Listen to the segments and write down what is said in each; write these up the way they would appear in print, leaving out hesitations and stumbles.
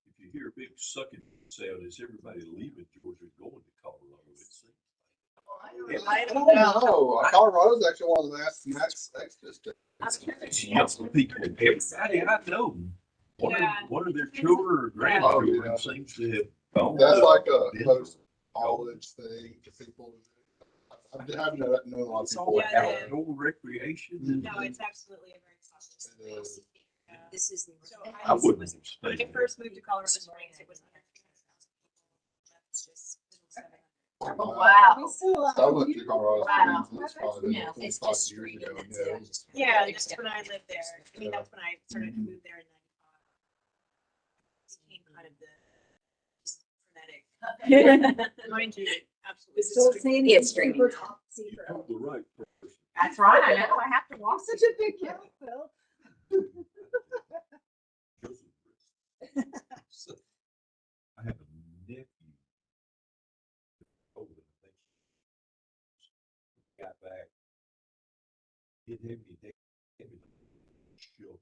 if you hear a big sucking sound, it's everybody leaving Georgia and going to Colorado. It seems. I don't know. Colorado's actually one of the max exodus states. Everybody I know, one of their children or grandchildren seems to have gone. That's like a post-college thing to people. I've known a lot of It's all people. outdoor recreation. No, it's absolutely a very cautious place. This is the. So I wouldn't when I stay. first moved to Colorado Springs, it was under 10,000 people. Oh, wow. I went to Colorado Wow. Springs, it's probably No, it's 25 just years street ago. and Yeah. that's it. Yeah, that's when I lived there. I mean, that's when I started to move there in 95. Became kind of the just frenetic. Mind you, absolutely. Still seeing it streaming. You're the right person. That's right. I know. I have to walk Such a big count, Phil. So, I have a nephew. Oh, I think got back. It had me shovel.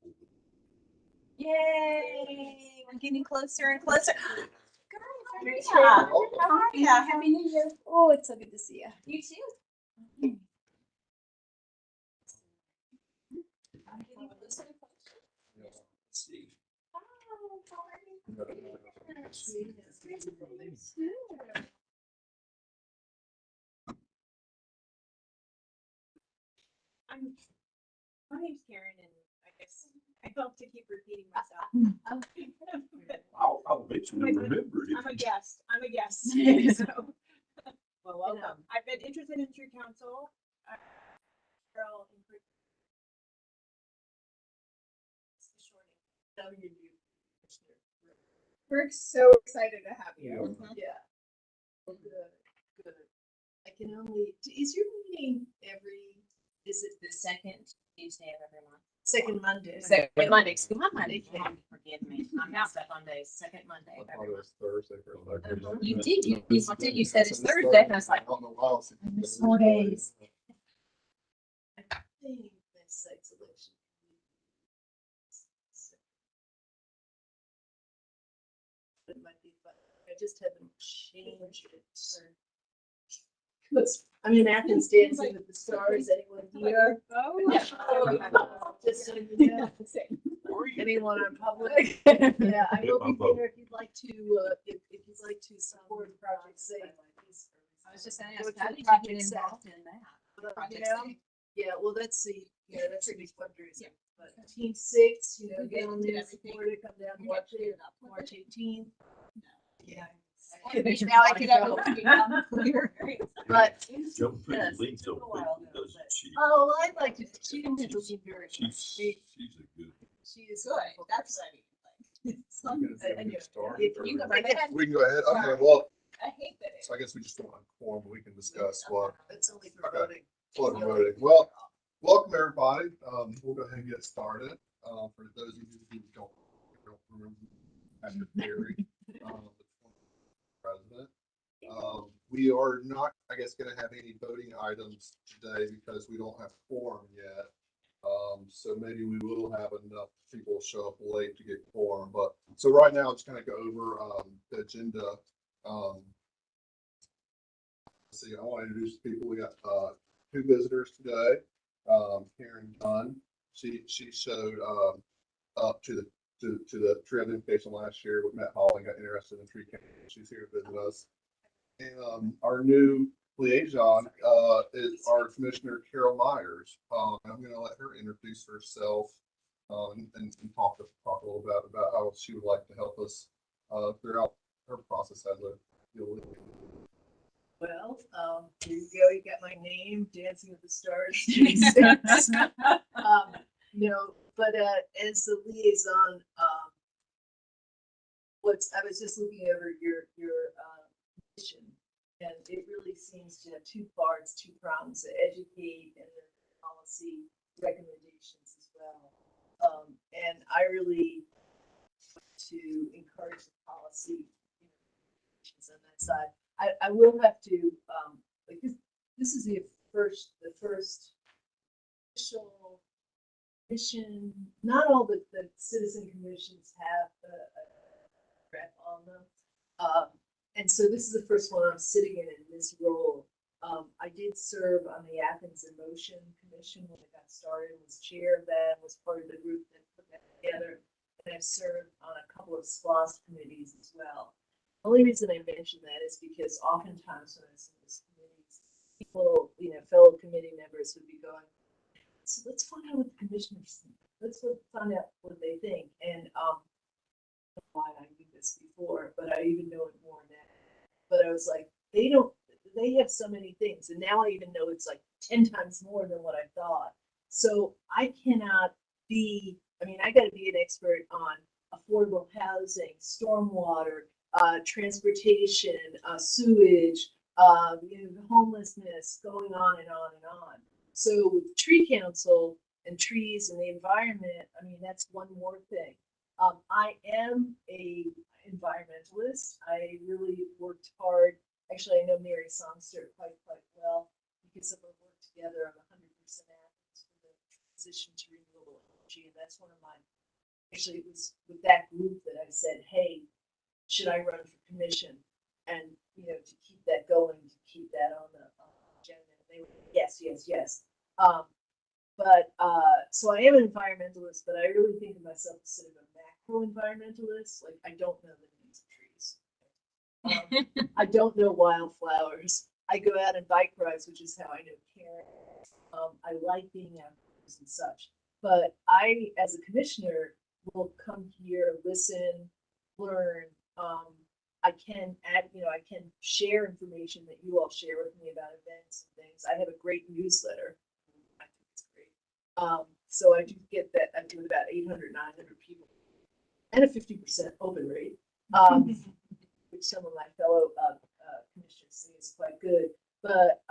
Yay! We're getting closer and closer. Great. Yeah. Yeah, Happy New Year. Oh, it's so good to see you. You too. See. My name's Karen, and I guess I hope to keep repeating myself. I'll eventually remember it. I'm a guest. I'm a guest. So, well, welcome. I've been interested in Tree Council. Girl in We're so excited to have you. Yeah. Well, good. I can only, is your meeting is it The second Tuesday of every month. second Monday? Second Monday. Excuse my Monday. Forgive me. I'm messed up on days. Second Monday of I thought every it month. was Thursday for a second. You did. You did. You said it's Thursday. And I was like, I don't know why else. I miss 4 days. I think that's site selection. It might be, but I just haven't changed it. I'm in Athens dancing with the stars. Anyone here? Oh. Just so you know. Anyone on public? Yeah, I will be there if you'd like to, if you'd like to support Project Safe. I was just saying, Go how to did you Project get Safe. involved in that? Project Yeah. Safe. Yeah, well, that's a big fundraiser. Yeah. But Team 6, get on Did there, everything. support it, come down and watch it, March 18th. Yeah. Now I can have clear. But, Jump through the Yes, league it so took a quick, while though, doesn't she? oh, I'd like to, she didn't have to leave very much. She's a good. She is Good. wonderful. That's what I mean. I knew it. Start. If you go right ahead. We can go ahead. Okay, well, I hate that. so I guess we just don't have quorum, but we can discuss what It's only for voting. voting. Well, welcome everybody. We'll go ahead and get started. For those of you who don't remember, Mr. Perry, the president. We are not, I guess, going to have any voting items today because we don't have quorum yet. So maybe we will have enough people show up late to get quorum. But so right now, it's going to go over the agenda. Let's see, I want to introduce people. We got 2 visitors today. Karen Dunn, she showed up to the tree identification last year with Matt Hall and got interested in tree cancer. She's here to visit us. And our new liaison is our Commissioner Carol Myers. I'm going to let her introduce herself and talk a little bit about how she would like to help us throughout her process as a Well, here you go. You got my name, Dancing with the Stars. No, but as the liaison, I was just looking over your mission, and it really seems to have 2 parts, 2 prongs: educate and then policy recommendations as well. And I really want to encourage the policy on that side. I will have to, like this is the first official mission. Not all the citizen commissions have a And so this is the first one I'm sitting in this role. I did serve on the Athens in Motion Commission when it got started, was chair of that, was part of the group that put that together. And I've served on a couple of SPOS committees as well. The only reason I mention that is because oftentimes when I was in these committees, people, fellow committee members would be going, so let's find out what the commissioners think. Let's find out what they think. And why I knew this before, but I even know it more now. But I was like, they have so many things. And now I even know it's like 10 times more than what I thought. So I cannot I got to be an expert on affordable housing, stormwater, transportation, sewage, homelessness, going on and on and on. So with Tree Council and trees and the environment, that's one more thing. I am a environmentalist. I really worked hard. Actually, I know Mary Songster quite well because of our work together on 100% Athens for the transition to renewable energy. And that's one of my, actually it was with that group that I said, hey, should I run for commission? And, to keep that going, to keep that on the agenda. And they were, yes. So I am an environmentalist, but I really think of myself as sort of a macro environmentalist. Like, I don't know the names of trees. I don't know wildflowers. I go out and bike rides, which is how I know Karen. I like being outdoors and such. But I, as a commissioner, will come here, listen, learn. I can share information that you all share with me about events and things. I have a great newsletter. I think it's great. So I do get that. I do about 800, 900 people and a 50% open rate, which some of my fellow commissioners say is quite good. But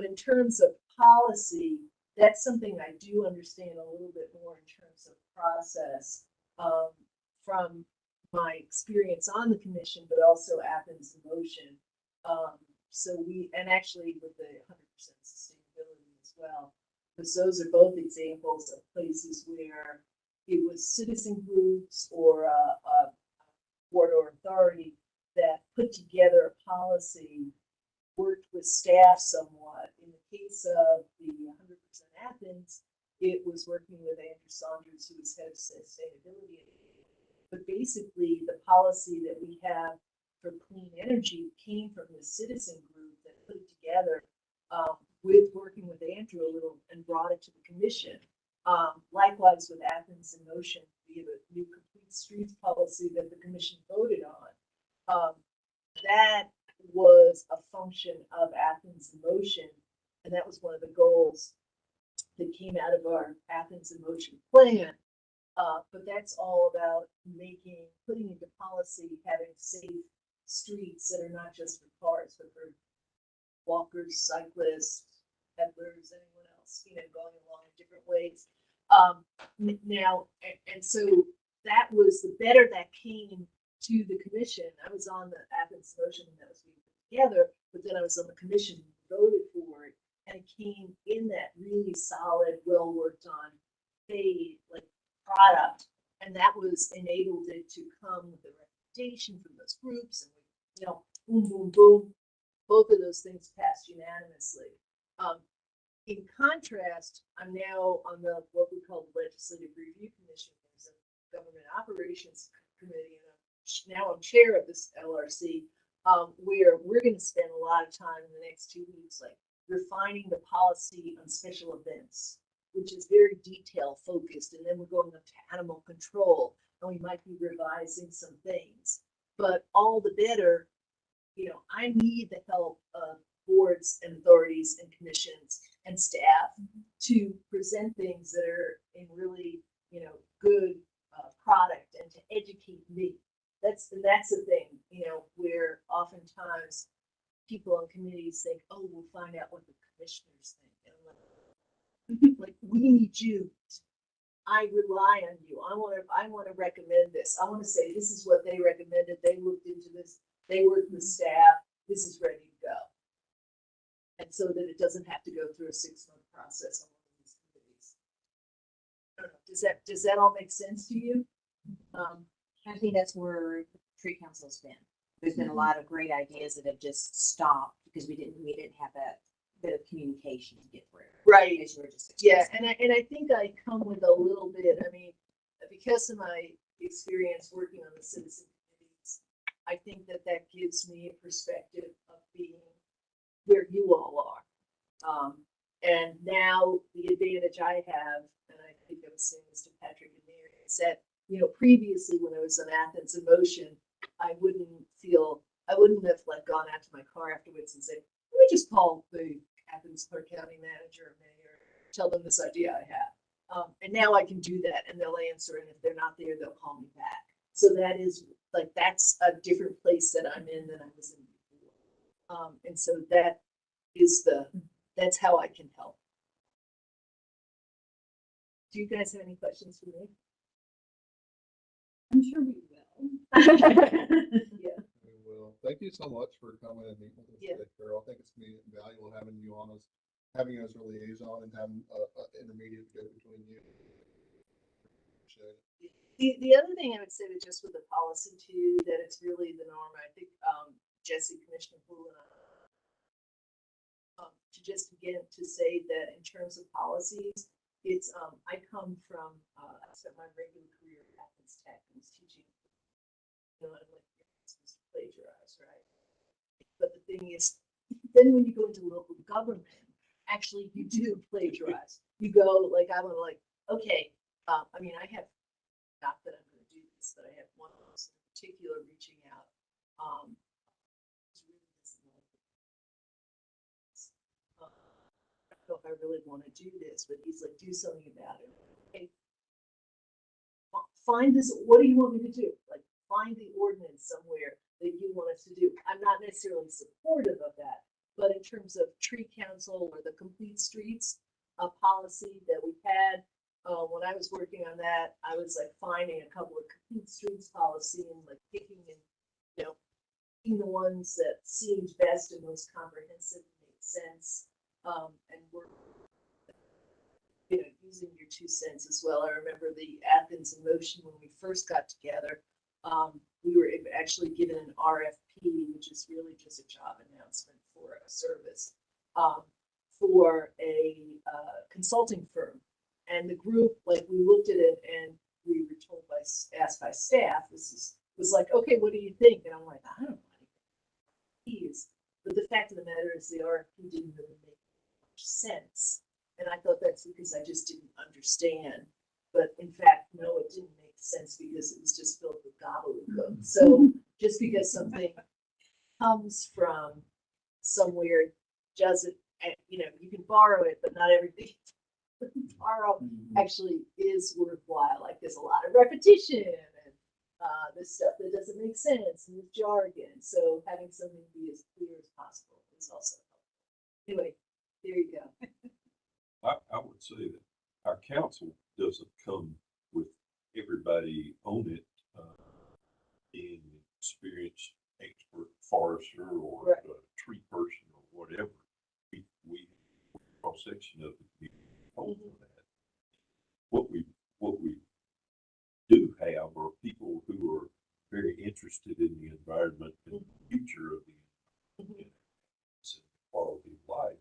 in terms of policy, that's something I do understand a little bit more in terms of process from my experience on the commission, but also Athens in Motion. And actually with the 100% sustainability as well, because those are both examples of places where it was citizen groups or a board or authority that put together a policy, worked with staff somewhat. In the case of the 100% Athens, it was working with Andrew Saunders, who was head of sustainability. But basically, the policy that we have for clean energy came from the citizen group that put it together with working with Andrew a little and brought it to the commission. Likewise with Athens in Motion, we have a new complete streets policy that the commission voted on. That was a function of Athens in Motion, and that was one of the goals that came out of our Athens in Motion plan. But that's all about putting into policy, having safe streets that are not just for cars, but for walkers, cyclists, peddlers, anyone else, going along in different ways. And so that was the better that came to the commission. I was on the Athens Motion that was being put together, but then I was on the commission who voted for it, and it came in that really solid, well worked on, paid, product, and that was enabled it to come with a recommendation from those groups, and boom, boom, boom, both of those things passed unanimously. In contrast, I'm now on what we call the Legislative Review Commission. There's a Government Operations Committee, and now I'm chair of this LRC, where we're going to spend a lot of time in the next 2 weeks, refining the policy on special events, which is very detail focused. And then we're going up to animal control, and we might be revising some things. But all the better, I need the help of boards and authorities and commissions and staff to present things that are in really, good product and to educate me. That's the thing, where oftentimes people on committees think, oh, we'll find out what the commissioners think. And we need you. I rely on you. I want to recommend this. I want to say this is what they recommended. They looked into this. They worked with staff. This is ready to go. And so that it doesn't have to go through a 6-month process on one of these committees. I don't know. Does that all make sense to you? I think that's where Tree Council's been. There's been a lot of great ideas that have just stopped because we didn't have that bit of communication to get through. Right. As you were just Yeah, expressing. and I think I come with a little bit, I mean, because of my experience working on the citizen committees, I think that that gives me a perspective of being where you all are. And now the advantage I have, and I think I was saying this to Patrick and Mary, is that, you know, previously when I was on Athens in Motion, I wouldn't have like gone out to my car afterwards and said, let me just call the Athens-Clarke County manager or mayor, tell them this idea I have. And now I can do that and they'll answer. And if they're not there, they'll call me back. So that is like, that's a different place that I'm in than I was in before. And so that's how I can help. Do you guys have any questions for me? I'm sure we will. Yeah. We will. Thank you so much for coming and meeting with us Yeah. today, Carol. I think it's been valuable having you on as, having you as a liaison and having a intermediate go between you. Appreciate it. The other thing I would say that just with the policy too, that it's really the norm. I think Jesse, Commissioner Poole, and to just begin to say that in terms of policies, it's I come from I spent my regular career at Athens-Tech and was teaching, you know, and like to plagiarize, right? But the thing is, then when you go into local government, actually you do plagiarize. You go like I want to like, okay, I mean I have, not that I'm going to do this, but I have one person in particular reaching out. Who's really doesn't like it. I don't know if I really want to do this, but he's like, do something about it. Okay. Find this. What do you want me to do? Like, find the ordinance somewhere that you want us to do. I'm not necessarily supportive of that, but in terms of tree council or the complete streets policy that we had, when I was working on that, I was like finding a couple of complete streets policy and like picking and, you know, picking the ones that seemed best and most comprehensive, made sense, and we're, you know, using your 2 cents as well. I remember the Athens in Motion when we first got together. We were actually given an RFP, which is really just a job announcement for a service, for a consulting firm. And the group, like, we looked at it and we were told by, asked by staff, was like, okay, what do you think? And I'm like, I don't know anything. But the fact of the matter is the RFP didn't really make much sense. And I thought that's because I just didn't understand. But in fact, no, it didn't make sense because it was just filled with gobbledygook. So just because something comes from somewhere doesn't, you know, you can borrow it, but not everything borrow actually is worthwhile. Like there's a lot of repetition and this stuff that doesn't make sense and with jargon. So having something be as clear as possible is also helpful. Anyway, there you go. I would say that our council doesn't come with everybody on it being an experienced expert forester or Right. a tree person or whatever. We cross section of the community for that. What we do have are people who are very interested in the environment and the future of the environment and quality of life.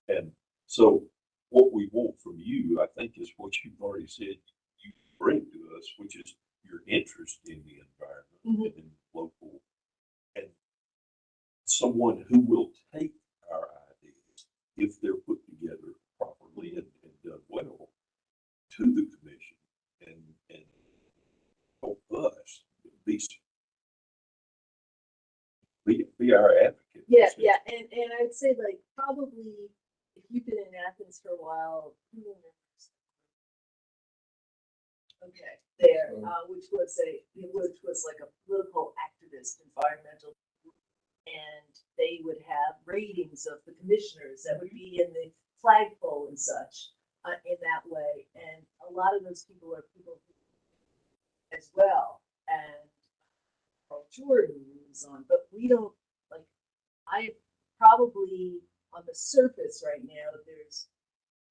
And so what we want from you, I think, is what you've already said you bring to us, which is your interest in the environment and local, and someone who will take our ideas, if they're put together properly and done well, to the commission and help us be our advocate. Yeah, yeah, and I'd say like probably if you've been in Athens for a while, who remembers? Okay, there, which was like a political activist, environmental, and they would have ratings of the commissioners that would be in the flagpole and such in that way, and a lot of those people are people as well, and Carl Jordan is on, but we don't like. I probably on the surface right now, there's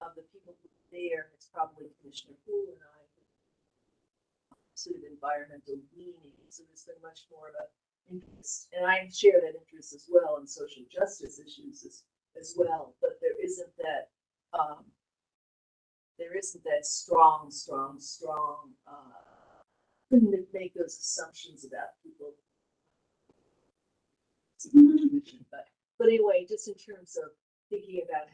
of the people who are there, it's probably Commissioner Poole and I, sort of environmental leaning. So there's been much more of a interest, and I share that interest as well in social justice issues as well, but there isn't that, strong, couldn't make those assumptions about people. But anyway, just in terms of thinking about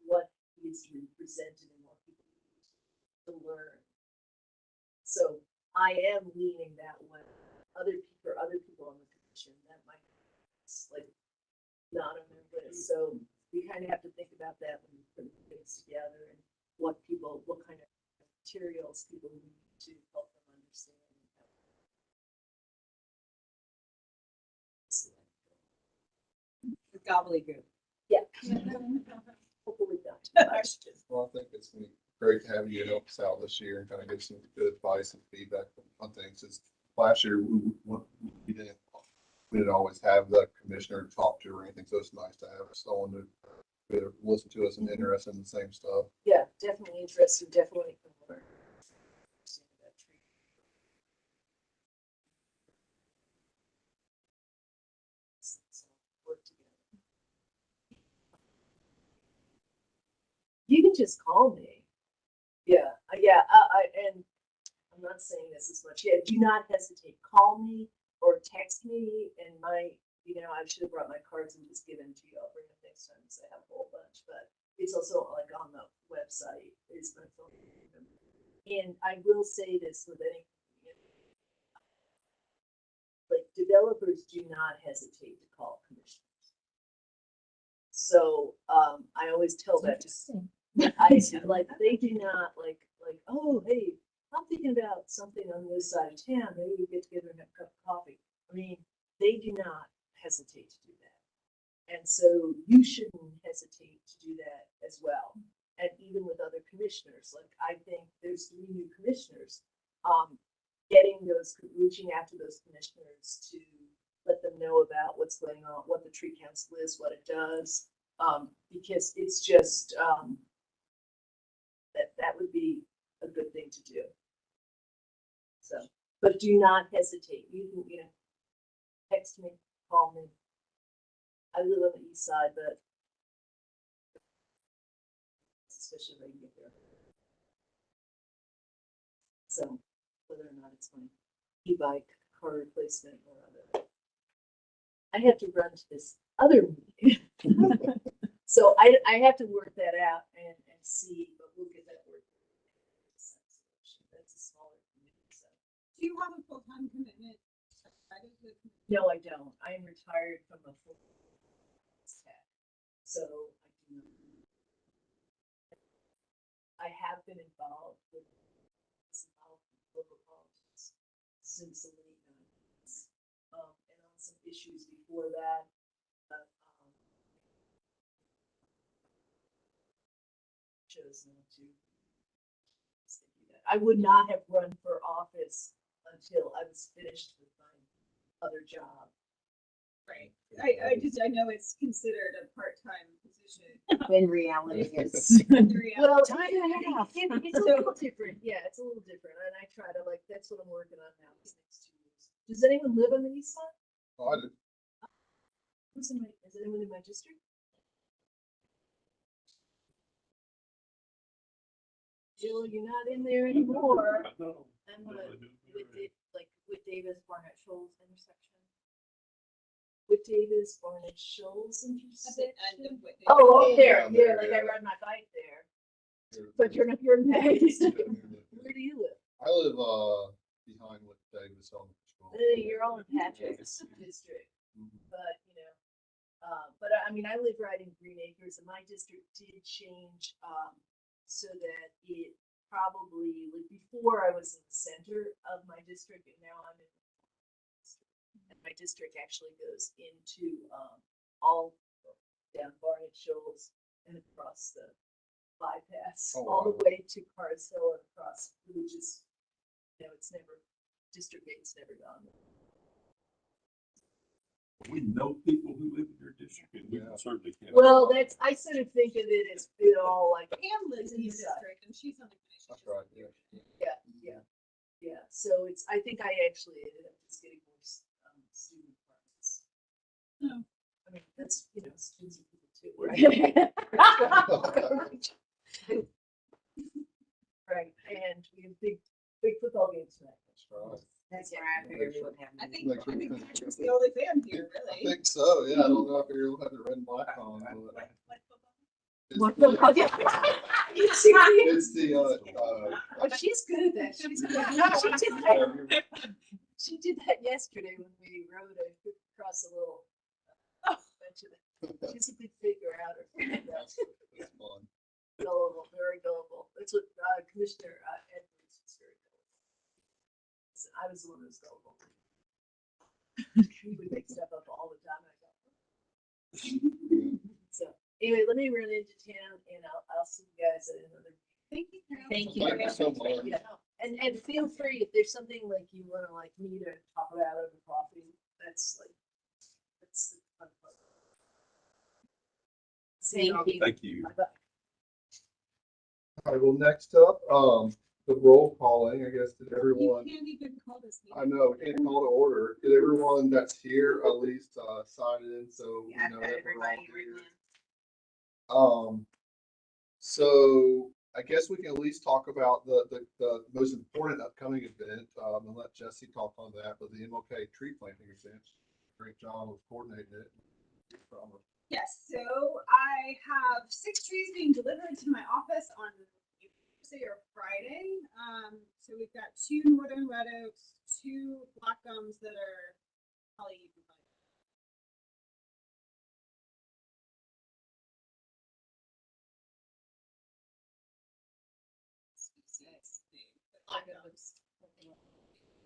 what needs to be presented and what people need to learn. So I am leaning that way. Other people on the commission, that might be like not on their list. So we kind of have to think about that when we put things together and what kind of materials people need to help them understand. The gobbledygook. Yeah. Hopefully not too much. Well, I think it's gonna be great to have you help us out this year and kind of give some good advice and feedback on things. It's last year, we didn't always have the commissioner to talk to or anything, so it's nice to have someone to listen to us and interested in the same stuff. Yeah, definitely interested, definitely can learn. Work together. You can just call me. Yeah, and I'm not saying this as much. Yeah, do not hesitate. Call me or text me, and I should have brought my cards and just given to you. I'll bring them next time because I have a whole bunch. But it's also like on the website is my phone number. And I will say this with any, like developers do not hesitate to call commissioners. So I always tell that. Like they do not like, oh, hey, I'm thinking about something on this side of town. Maybe we get together and have a cup of coffee. I mean, they do not hesitate to do that. And so you shouldn't hesitate to do that as well. And even with other commissioners, like I think there's 3 new commissioners, reaching out to those commissioners to let them know about what's going on, what the tree council is, what it does, because it's just, that would be a good thing to do. So, but do not hesitate. You can, text me, call me. I live on the east side, but especially when you get there. So, whether or not it's my e-bike, car replacement, or other, I have to run to this other meeting. So I have to work that out and see, but we'll get that work. That's a smaller community. So. Do you have a full-time commitment? No, I don't. I am retired from a full tech. So I have been involved with local politics since the late 90s. And on some issues before that. Chose not to. I would not have run for office until I was finished with my other job. Right. I know it's considered a part-time position. In reality, it's. Well, Time and a half. it's a little different. Yeah, it's a little different. And I try to that's what I'm working on now these next 2 years. Does anyone live on the east side? Oh, I do. Is anyone in my district? Jill, you're not in there anymore. No. I'm No, I with don't. Davis Barnett Shoals intersection. With Davis Barnett Shoals intersection. Oh, up there. Yeah, like I ride my bike there. But you're in Vegas. Where do you live? I live behind what Davis on. You're all in Patrick's district, but but I mean, I live right in Green Acres, and my district did change so that it probably, like before I was in the center of my district, and now I'm in and my district actually goes into all down Barnett Shoals and across the bypass, all the way to Cars Hill and across, which is, it's never, District 8's never gone. We know people who live in your district, and we certainly can. Well, I sort of think of it as it all like. Pam lives in the district and she's on the commission. That's right, yeah. Yeah. So I think I actually ended up just getting more student I mean, that's, students and people too, right? Right, and we have big football games tonight. That's right. That's where I figured we wouldn't have. I any. think Patrick's the only fan here, I really. think so, yeah, I don't know if you'll have the red and black on, but. What it's- football? It's the, But she's good at that. She's good. She did that yesterday when we rode across a little bench of it. She's a good figure outer. that's fun. Gullible, very gullible. That's what Commissioner Edwards was very gullible. So I was the one who was gullible. He would make stuff up all the time. I go. So anyway, let me run into town and I'll see you guys at another. Thank you. Carol. Thank you. Thank you so much. Yeah, and feel free if there's something like you wanna like me to talk about over coffee, that's the fun part. Thank you. Thank you. Bye-bye. All right, well, next up, the roll calling, I guess, did everyone, You can't even call this meeting. I know, we can't call to order. Did everyone that's here at least, sign in, so we Yeah, I've know got that we're all everybody here? written. So I guess we can at least talk about the most important upcoming event, and let Jesse talk on that, but the MLK tree planting event. Great job of coordinating it. Yes, so I have 6 trees being delivered to my office on Thursday or Friday. So we've got 2 northern red oaks, 2 black gums that are probably even like species, black gums.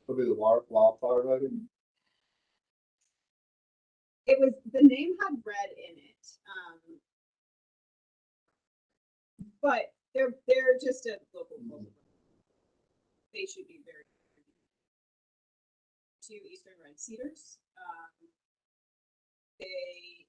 It'll be the wildfire wedding. It was, the name had red in it. But they're just a local. They should be very. 2 eastern red cedars. We did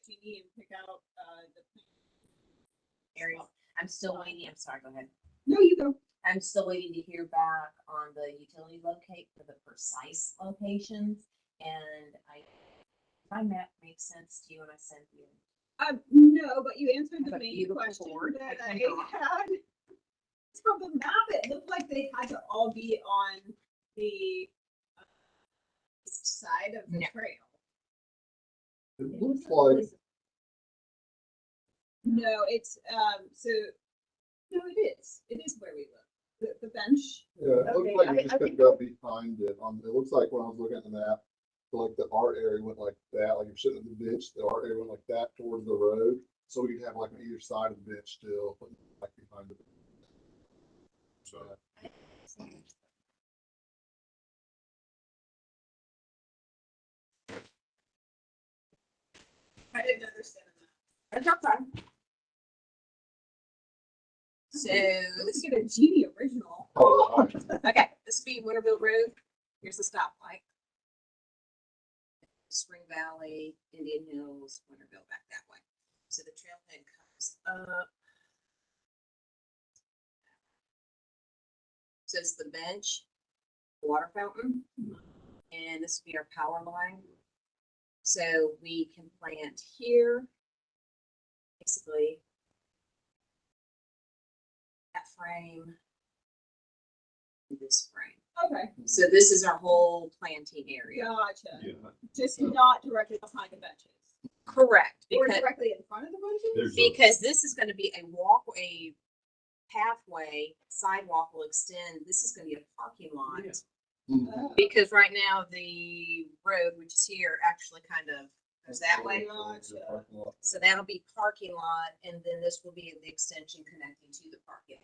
Jeannie and pick out the Ariel, I'm still waiting. I'm sorry, go ahead. No, you go. I'm still waiting to hear back on the utility locate for the precise locations. And my map makes sense to you when I sent you. No, but you answered Have the a main beautiful question board. that I I can draw. had. From the map, it looked like they had to all be on the east side of the No. trail. It looks like, No, it's so. No, it is. It is where we live. The bench. yeah, it looks Okay, like I you just think- couldn't go behind it. It looks like when I was looking at the map, like the art area went like that, like you're sitting at the bench, the art area went like that towards the road. So we could have like on either side of the bench still, but like behind the. So. I didn't understand that. That's okay. So Let's get a Genie original. Oh, right. okay, this will be Winterville Road. Here's the stoplight. Spring Valley, Indian Hills, Winterville, back that way. So the trailhead comes up. So it's the bench, water fountain, and this will be our power line. So we can plant here, basically that frame, and this frame. Okay, So this is our whole planting area. gotcha. Yeah, Just not directly behind the benches. Correct. Or Because, directly in front of the benches? because this is gonna be a pathway, sidewalk will extend, this is gonna be a parking lot. Yeah. Mhm. Oh, Because right now, the road, which is here, actually kind of goes that way. Gotcha. So that'll be parking lot, and then this will be the extension connecting to the parking.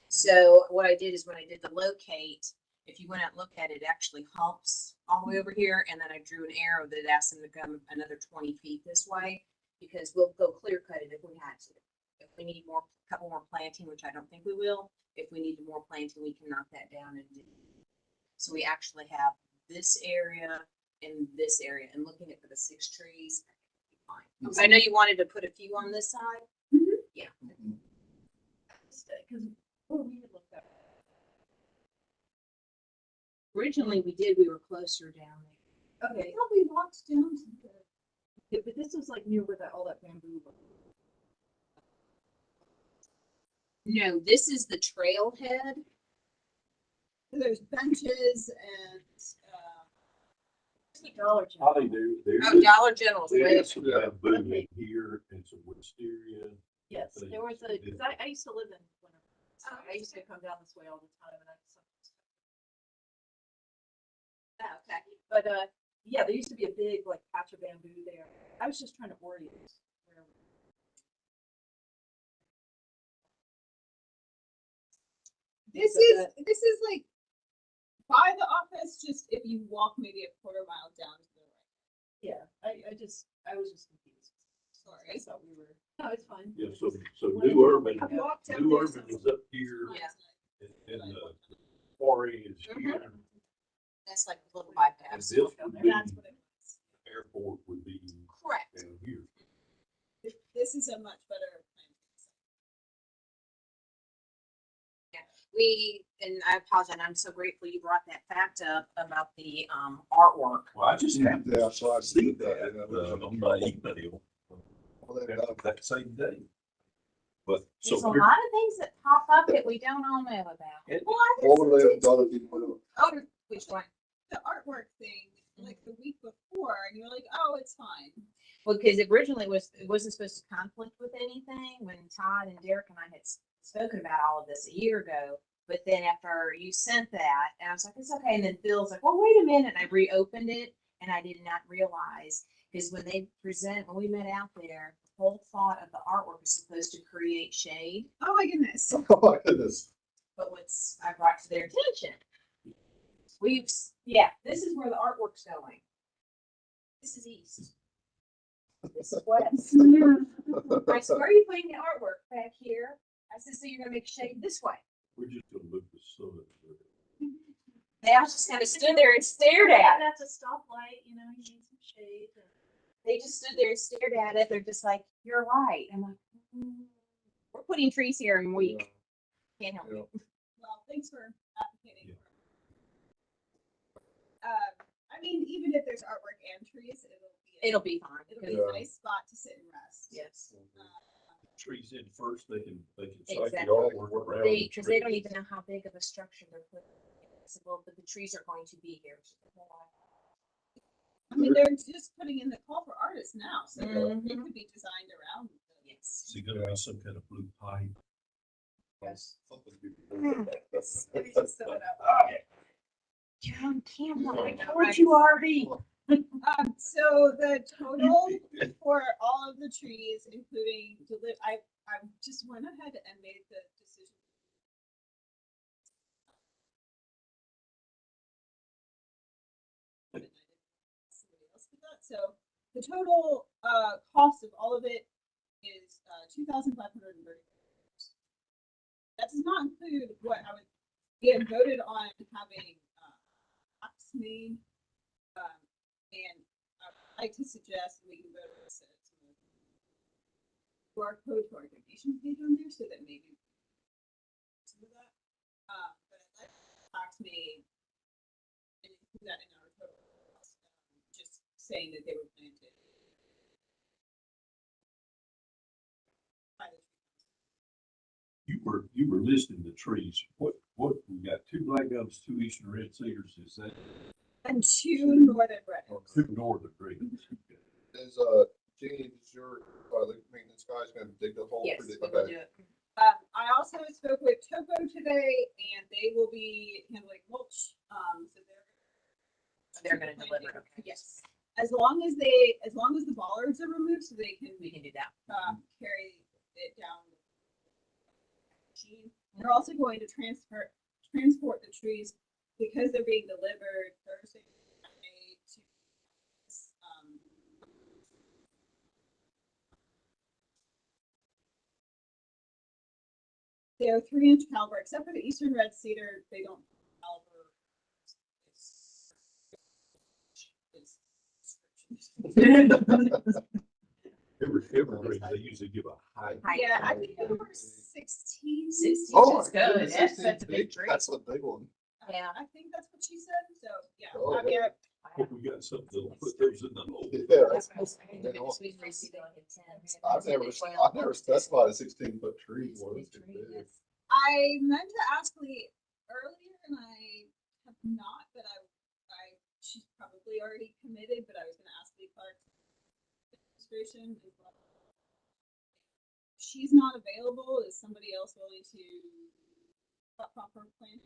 So what I did is when I did the locate, if you went out and looked at it, it actually humps all the way over here, and then I drew an arrow that asked them to come another 20 feet this way, because we'll go clear cut it if we had to. If we need more, couple more planting, which I don't think we will, if we need more planting, we can knock that down and do. So we actually have this area and this area, and looking at the 6 trees, fine. Because I know you wanted to put a few on this side. Mhm. Yeah. Mhm. Because we had looked up. Originally, we were closer down there. Okay, thought we walked down to the. yeah, but this was like near where that, all that bamboo was. No, this is the trailhead. There's benches and, It's the Dollar All General. they do, there Oh, is, Dollar General's there way. is some bamboo in here and some wisteria. Yes, They there was a, did. because I used to live in Winter. So I used to come down this way all the time and I. Okay. But, yeah, there used to be a big like patch of bamboo there. I was just trying to orient where. this But, is like by the office, just if you walk maybe a quarter mile down to the right. Yeah, I was just confused. Sorry. I thought we were, no, it's fine. Yeah, so New Urban, I've walked down New there Urban since- is up here Yeah. and the quarry is here. That's like a little And bypass. this would be, That's what it was. airport would be Correct. down here. This is a much better plan. And I apologize, I'm so grateful you brought that fact up about the artwork. Well, I just happened Yeah, to so I see see that that, on my email Well, they've got that same day. But so There's a lot here, of things that pop up that we don't all know about. Well, I What would they have did done if you put it? Oh, which one? the artwork thing like the week before, and you're like, oh, it's fine. Well, because originally it wasn't supposed to conflict with anything when Todd and Derek and I had spoken about all of this a year ago. But then after you sent that, and I was like, it's okay. And then Bill's like, well, wait a minute. And I reopened it and I did not realize because when we met out there, the whole thought of the artwork was supposed to create shade. Oh my goodness. Oh my goodness. But what's I brought to their attention, this is where the artwork's going. This is east. This is west. I said, where are you putting the artwork back here? I said, so you're gonna make shade this way. we're just gonna look the sun. They all just kind of stood there and stared at it. That's a stoplight, you need some shade. They just stood there and stared at it. They're just like, you're right. I'm like, we're putting trees here in a week. Can't help it. Well, thanks for advocating. I mean, even if there's artwork and trees, It'll be fine. it'll be Yeah. a nice spot to sit and rest. Yes. Trees in first, they can cite the Exactly. artwork around. the Because they don't trees. even know how big of a structure they're putting. I said, well, but the trees are going to be here. I mean, they're just putting in the call for artists now, so it Mhm. could be designed around. Yes. Is it gonna be some kind of blue pipe? Yes. Maybe just sew it up. You're on camera. I told told you already. So the total for all of the trees, including I just went ahead and made the decision. Somebody else did that. So the total cost of all of it is $2,530. That does not include what we had voted on having tax made, and I'd like to suggest we can vote this QR code to our donation page on there, so that maybe some of that. But I'd like tax made and include that in our total cost, just saying that they were planted. You were listing the trees. What, we got 2 black gums, 2 eastern red cedars, is that And 2 northern red oaks. 2 northern red? Is, Jeannie, is your, the maintenance guy's gonna dig the hole? Yes, for the- we will okay. do it. I also spoke with Topo today, and they will be handling mulch. So They're gonna deliver. Okay. Yes, as long as the bollards are removed, so they can We can do that. carry it down. They're also going to transport the trees because they're being delivered Thursday, Friday to they're 3-inch caliber, except for the eastern red cedar, they don't caliber. Evergreen, they usually give a high. Yeah, I think they were 16. 16. Oh, That's good. goodness, That's a big big- tree. That's a big one. Yeah. I think that's what she said. So yeah, Oh, I mean, Hope we got something that'll put those in the hole. Yeah, That's that's- what I was you know, saying. We see on the 10. I've never specified a 16-foot tree. It's a Well, big it's too tree, big. yes. I meant to ask Lee earlier and I have not, but she's probably already committed, but I was gonna ask Lee Clark administration as well. She's not available. Is somebody else willing to cut off her plan?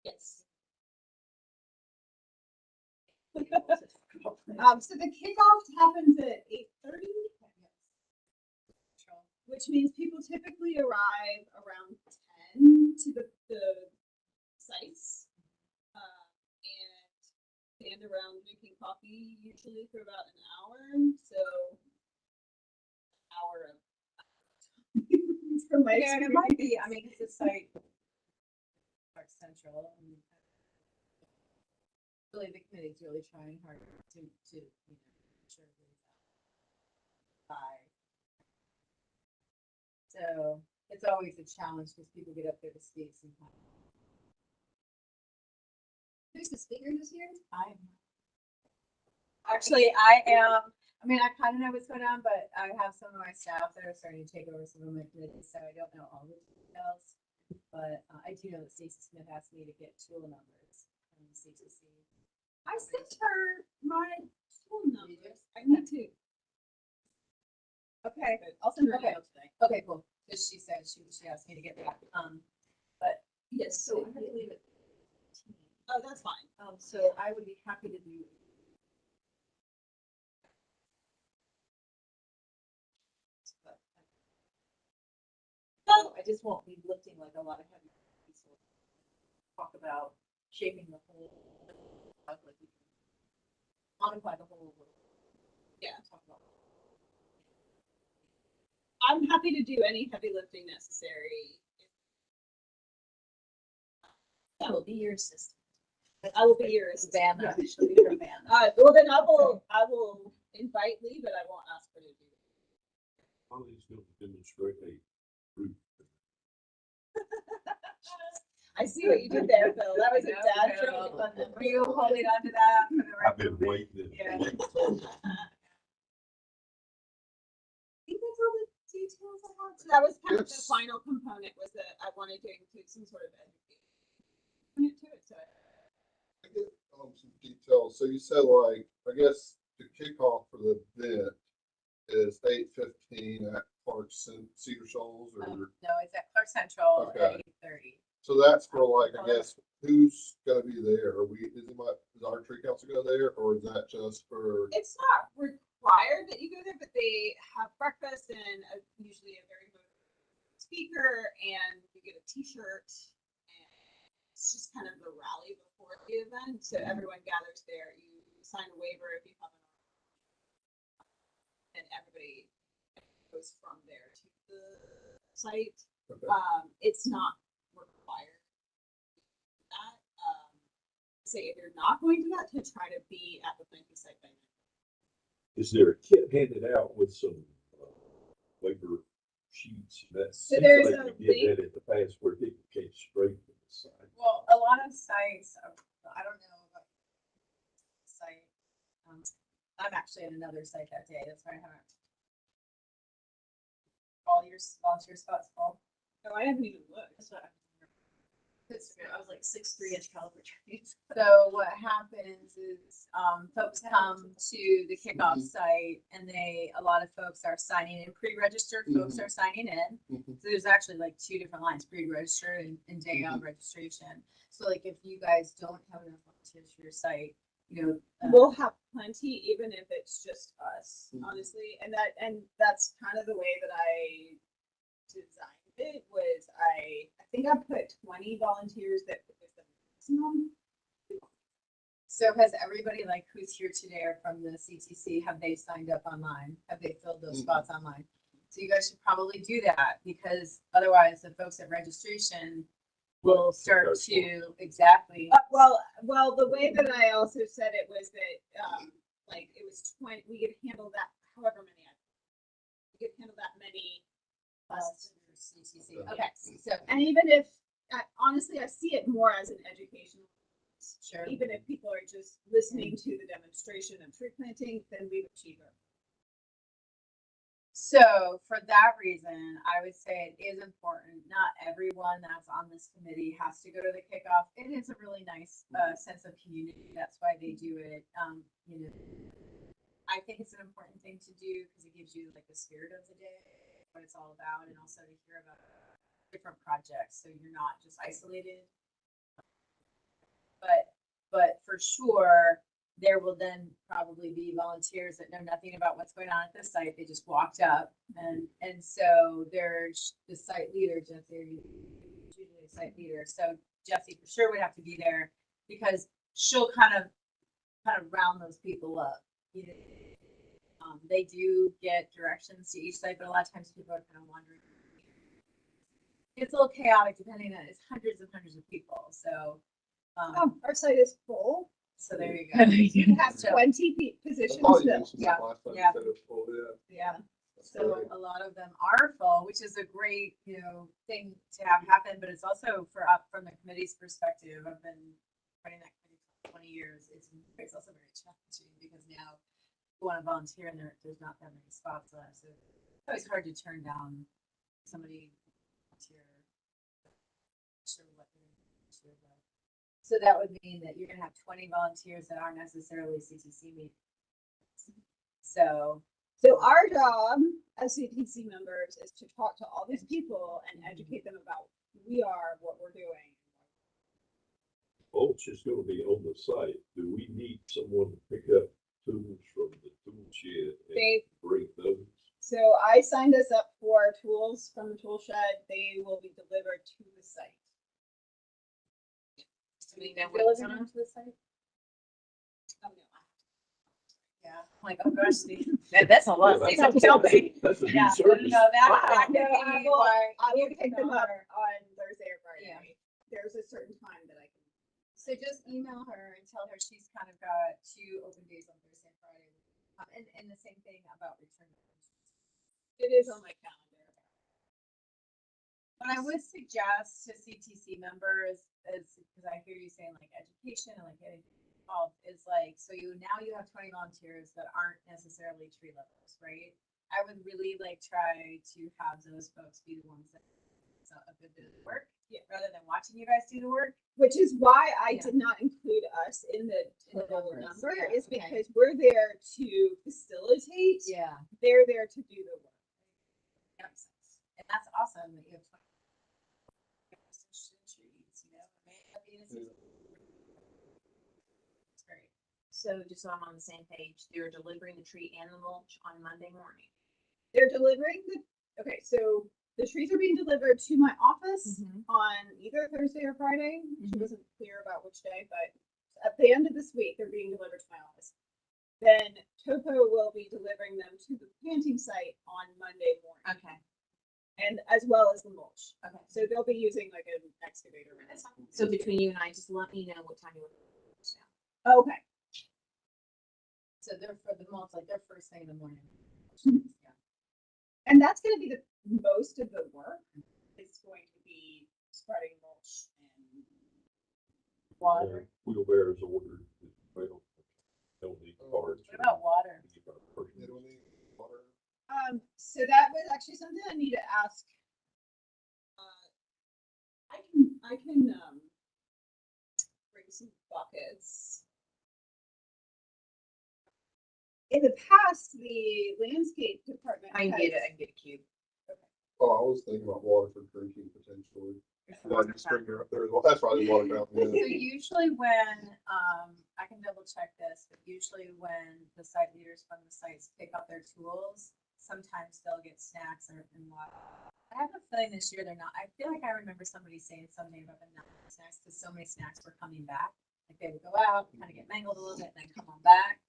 Yes. So the kickoff happens at 8:30, which means people typically arrive around 10 to the sites. And stand around drinking coffee usually for about an hour. So hour of from my Yeah, and it might be, experience. I mean, it's a site, Park Central, and really the committee's really trying hard to, you know, ensure that by. So it's always a challenge because people get up there to speak sometimes. Who's the speaker this year? Actually, I am, I mean, I kind of know what's going on, but I have some of my staff that are starting to take over some of my committees, so I don't know all the details. But I do know that Stacey Smith asked me to get tool numbers from the CTC. I sent her my phone number. I need to. Okay, I'll send her an Okay. email today. okay, cool. Because she said she asked me to get that. But Yes, So I believe it. oh, that's fine. So I would be happy to do. But I just won't be lifting like a lot of heavy pieces. Talk about shaping the whole, like we can modify the whole. Yeah. Talk about. I'm happy to do any heavy lifting necessary. I will be your assistant. I will be your assistant. Vanna, she'll be your Vanna. Well, then I will invite Lee, but I won't ask her to do it. Holly's going to demonstrate a route. I see what you did there, Phil. That was a dad Phil. joke. Were you holding on to that for the I've rest been of it? waiting. Yeah. I think that's all the details I have. So that was kind of the Yes. final component, was that I wanted to include some sort of education component to it. So I get some details. So you said like, I guess the kickoff for the event is 8:15 at Cedar Shoals or, No, it's at Clark Central Okay. at 8:30. so that's for like, I guess, who's gonna be there? Is our tree council go there or is that just for? it's not required that you go there, but they have breakfast and usually a very motivated speaker, and you get a T-shirt. And it's just kind of the rally before the event, so everyone gathers there. You sign a waiver if you have an, and everybody goes from there to the site. Okay. It's not required that. Say if you're not going to that, to try to be at the planting site by then. Is there a kit handed out with some waiver sheets? So there's a We did that in the past where people came straight from the side. Well, a lot of sites, I don't know about site. I'm actually at another site that day. That's why I haven't. All your volunteer spots full. No, I haven't even looked. That's what I was like 6'3" caliber trees. So what happens is, folks come to the kickoff site and a lot of folks are signing in, pre-registered folks are signing in. Mhm. So there's actually like two different lines, pre-registered and day of registration. So like if you guys don't have enough volunteers for your site, you know. We'll have plenty, even if it's just us, Mhm. honestly. And that's kind of the way that I designed it. Was I think I put 20 volunteers that was the maximum. So has everybody like who's here today or from the CTC, have they signed up online? Have they filled those Mhm. spots online? So you guys should probably do that because otherwise the folks at registration will start to, exactly. Well, the way that I also said it was that, like, it was 20, we could handle that however many, we could handle that many. CTC. Okay, so And even if honestly, I see it more as an educational. Sure. Even if people are just listening to the demonstration of tree planting, then we've achieved it. So for that reason, I would say it is important. Not everyone that's on this committee has to go to the kickoff. It is a really nice sense of community. That's why they do it. You know, I think it's an important thing to do because it gives you like the spirit of the day, what it's all about, and also to hear about different projects. So you're not just isolated. But for sure, there will then probably be volunteers that know nothing about what's going on at the site. They just walked up, and so there's the site leader, Jesse, usually a site leader. So Jesse for sure would have to be there because she'll kind of round those people up. You know, they do get directions to each site, but a lot of times people are kind of wandering. It's a little chaotic depending on it's hundreds and hundreds of people. So. Our site is full. So there you go. We have So- 20 positions Oh, you still. mentioned Yeah, that last time. You yeah. said it was full, yeah. Yeah. That's So great. a lot of them are full, which is a great, thing to have happen, but it's also from the committee's perspective. I've been running that committee for 20 years. It's also very challenging because now you want to volunteer and there's not that many spots left. So it's always hard to turn down somebody volunteer. Sure what they're sure about. So that would mean that you're gonna have 20 volunteers that aren't necessarily CTC meetings. So So our job as CTC members is to talk to all these people and educate them about who we are, what we're doing. Mulch is gonna be on the site. Do we need someone to pick up tools from the tool shed and They, bring those? so I signed us up for tools from the tool shed. They will be delivered to the site. deliver them to the site? Oh, no. Yeah. I'm like, oh gosh, that's a lot. Yeah, They don't tell me. That's a Yeah, new service. no, that I would be why will you pick can them up her. on Thursday or Friday. Yeah. There's a certain time that I can. So just email her and tell her she's kind of got 2 open days on Thursday and Friday. And the same thing about return. It is on my calendar. What I would suggest to CTC members is, because I hear you saying like education and like getting involved, is like, so now you have 20 volunteers that aren't necessarily tree levels, right? I would really like try to have those folks be the ones that do a good bit of the work, rather than watching you guys do the work. Which is why I Yeah. did not include us in the total numbers, number, yeah, is okay. because we're there to facilitate. Yeah. They're there to do the work. That makes sense. And that's awesome that you have 20 trees, It's great. So just so I'm on the same page, they're delivering the tree and the mulch on Monday morning. They're delivering okay, so the trees are being delivered to my office on either Thursday or Friday. She wasn't clear about which day, but at the end of this week, they're being delivered to my office. Then Topo will be delivering them to the planting site on Monday morning. Okay. And as well as the mulch. Okay. So they'll be using like an excavator. That's fine. So between you and I, just let me know what time you want. Okay. So they're for the mulch, like they're first thing in the morning. Yeah. And that's gonna be the most of the work. It's going to be spreading mulch and Water. Wheelbarrows ordered. Well, don't need cards. What about water? They don't need water. So that was actually something I need to ask. I can bring some buckets. In the past, the landscape department. I can get it, I can get a cube. Oh, I was thinking about water for drinking potentially. Yeah, just bring her up there. Well, that's probably water fountain. So Yeah. usually when, I can double check this, but usually when the site leaders from the sites pick up their tools, sometimes they'll get snacks and water. I have a feeling this year they're not. I feel like I remember somebody saying something about them not having snacks because so many snacks were coming back. Like they would go out, kind of get mangled a little bit, and then come on back.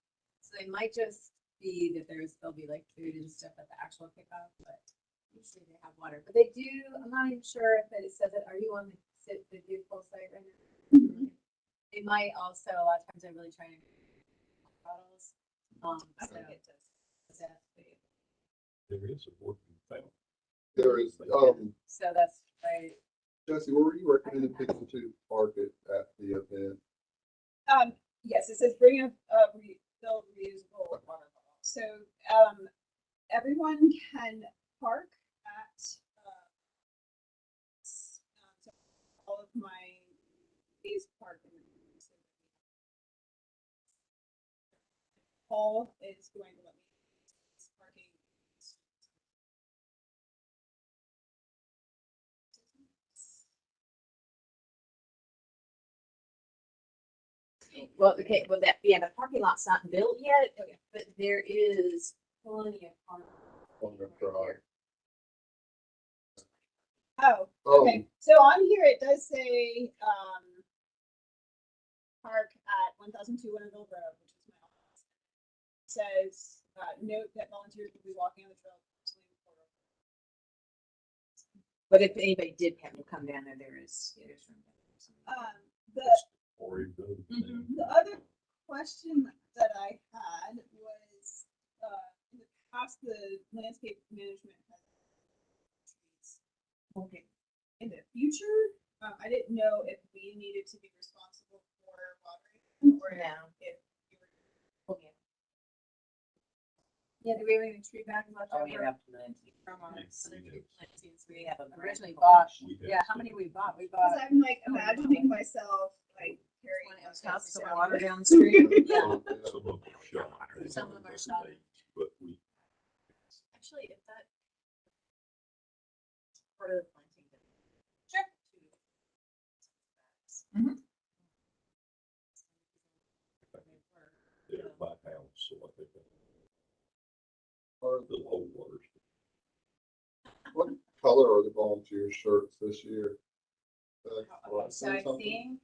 So they might just be that there'll be like food and stuff at the actual kickoff, but usually they have water. But they do. I'm not even sure if it says it. Are you on the full site right now? They might also a lot of times they're really trying to bottles. I So think it does. exactly. There is a working fountain. There is, So that's right. Jesse, where were you recommending people to park it at the event? Yes, it says bring a refilled reusable water bottle. So, everyone can park at, so all of my days park in the. Paul is going to let me use parking. Well, okay, well, the parking lot's not built yet, but there is plenty of parking. On the drive. Oh, Oh, okay. So on here it does say, park at 1002 Winterville Road, which is my office. It says, note that volunteers will be walking on the trail. But if anybody did have to come down there, there's room. The Or even. The other question that I had was, in the past, the landscape management has trees. Okay. In the future, I didn't know if we needed to be responsible for watering them or No. if we were. Okay. Yeah, do we have any tree bags left Oh, over? we have plenty. From our Yes, we do. We have originally bought. We have Yeah, how some. many we bought? We Because bought. I'm like imagining myself like carrying. When it was those house the down water here. down the street. yeah. Some of them shot. Some of them are shot. But we, Actually, if that. Part of the planting. Sure. they're by house, so I think that. Or The old waters. what color are the volunteer shirts this year? Okay, so I think,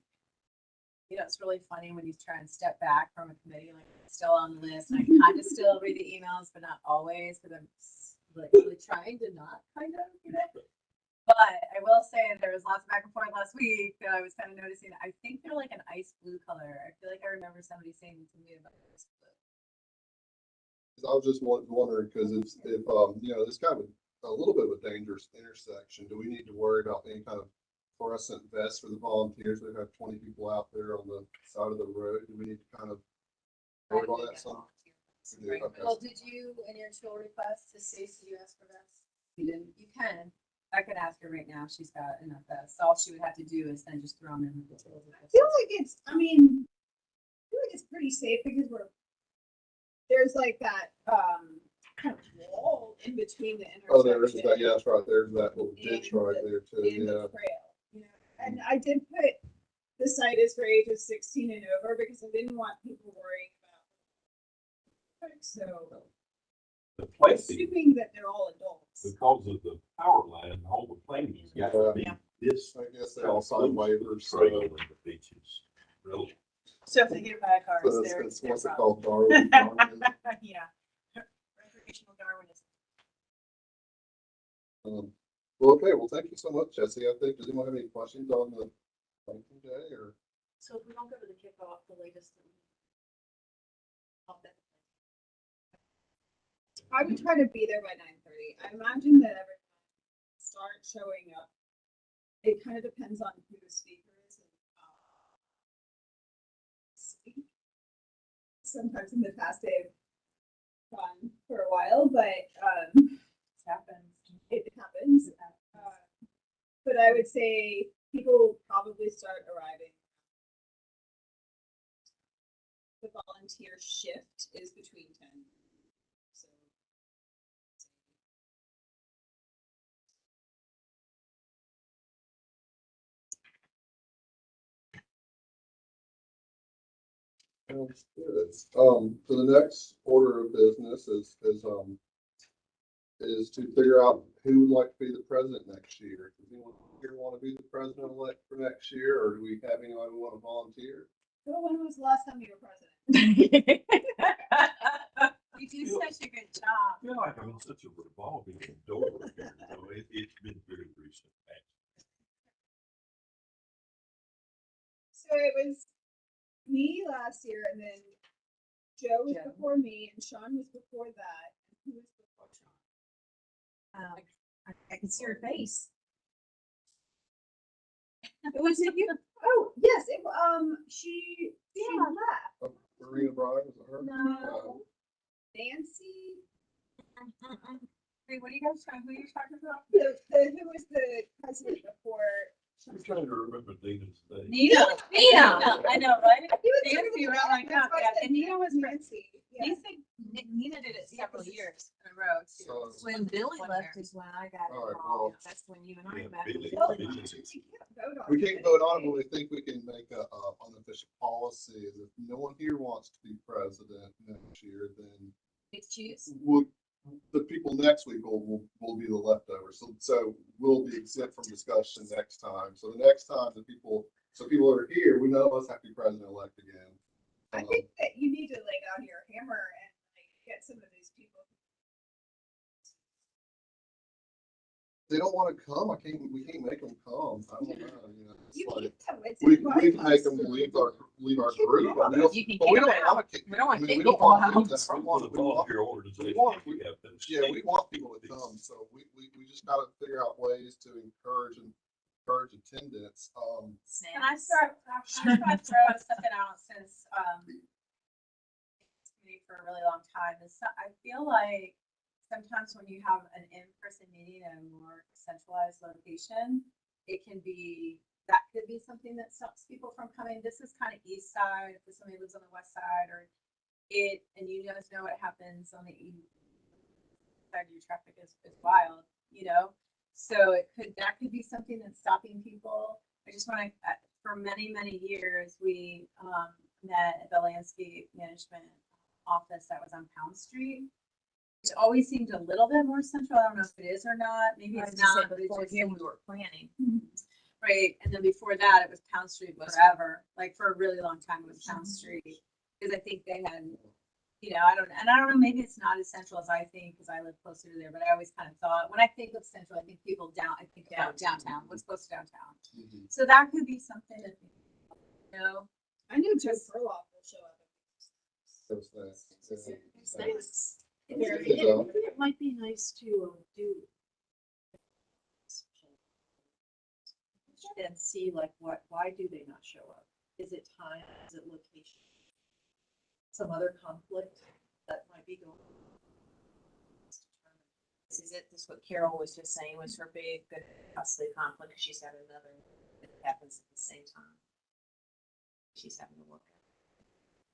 it's really funny when you try and step back from a committee, like it's still on the list, and I kind of still read the emails, but not always, because I'm like really trying to not kind of, But I will say there was lots of back and forth last week that I was kind of noticing. I think they're like an ice blue color. I feel like I remember somebody saying to me about ice blue. I was just wondering, because if, it's kind of a little bit of a dangerous intersection, do we need to worry about any kind of fluorescent vest for the volunteers? We've had 20 people out there on the side of the road. Do we need to kind of worry about that some? We do, okay. Well, did you, in your chill request to Stacy, you ask for vests? You didn't? You can. I could ask her right now. She's got enough vests. All she would have to do is then just throw them in the tills. I feel like I feel like it's pretty safe because there's like that, kind of wall in between the intersection. Oh, there is that, yeah, that's right, there's that little ditch right there too, In yeah. the trail, and I did put the site is for ages 16 and over because I didn't want people worrying about. So, The placing, assuming that they're all adults. because of the power line, all the planting's got to be this. I guess they all sign waivers, so. Trail and the beaches. Really. So if they get by cars, So they're. it's what's it called, Darwin? Yeah. Recreational Darwinism. Well, okay, well, thank you so much, Jesse. I think, does anyone have any questions on the planting day or? So if we don't go to the kickoff, the latest. I would try to be there by 9:30. I imagine that everyone starts showing up. It kind of depends on who the speaker is. And, sometimes in the past they've gone for a while, but it happens. But I would say people will probably start arriving. The volunteer shift is between 10. So. Sounds good. So the next order of business is to figure out who would like to be the president next year. Does anyone here want to be the president-elect for next year, or do we have anyone who want to volunteer? So when was the last time you were president? You do such a good job. I feel like I'm in such a revolving door here. It's been very recent. So it was me last year, and then Joe was Joe. before me, and Sean was before that. And who was before Sean? I can see your face. Was it you? Oh, yes, she left. Marina Bryan, is it her? No. Nancy, Wait, what are you guys talking, who are you talking about? who was the president before? I'm trying to remember Dina's name. Nina. Nina. I know, right? He was Nancy, really oh my bad, that's God, why I yeah, said and Nina was Nancy. Yeah. Nina did it several years in a row. too. So- When Billy One left there. is when I got All right, involved. well- That's when you and I Yeah, met. Billy. Well, Billy. we can't vote on We can't vote on it, but today. we think we can make a, unofficial policy, is if no one here wants to be president next year, then It's choose. the people next week will be the leftovers. So we'll be exempt from discussion next time. So the next time people are here, we know us have to be president-elect again. I think that you need to lay down your hammer and like get some of these people. They don't want to come. We can't make them come. I don't know, it's You like, keep them. It's we can inviting make us. them leave our Kick group. them But out. we don't, You can but we kick don't 'em out. want to. We don't want I to mean, kick we don't people want out. to do that. Some We of want, the we want, volunteer organizations want- we have been. yeah, we want people to come. So we just got to figure out ways to encourage attendance. Can I start throw something out since, committee for a really long time, I feel like sometimes when you have an in-person meeting at a more centralized location, it can be, that could be something that stops people from coming. This is kind of east side, if somebody lives on the west side, or and you guys know what happens on the east side, your traffic is wild, So that could be something that's stopping people. I just want to, for many, many years, we met at the landscape management office that was on Pound Street. It always seemed a little bit more central. I don't know if it is or not. Maybe it's not, but it Before just here, seemed we were planning. right. And then before that, it was Pound Street forever. Like for a really long time, it was Pound Street because I think they had, I don't know. Maybe it's not as central as I think because I live closer to there. But I always kind of thought when I think of central, I think people I think about downtown. What's close to downtown? So that could be something to think. I knew Joe Furlock will show up. Those things. It's nice. It might be nice to do and see like why do they not show up? Is it time? Is it location? Some other conflict that might be going on. This is it. This is what Carol was just saying was her big, good, costly conflict. She's having another that happens at the same time. She's having to work.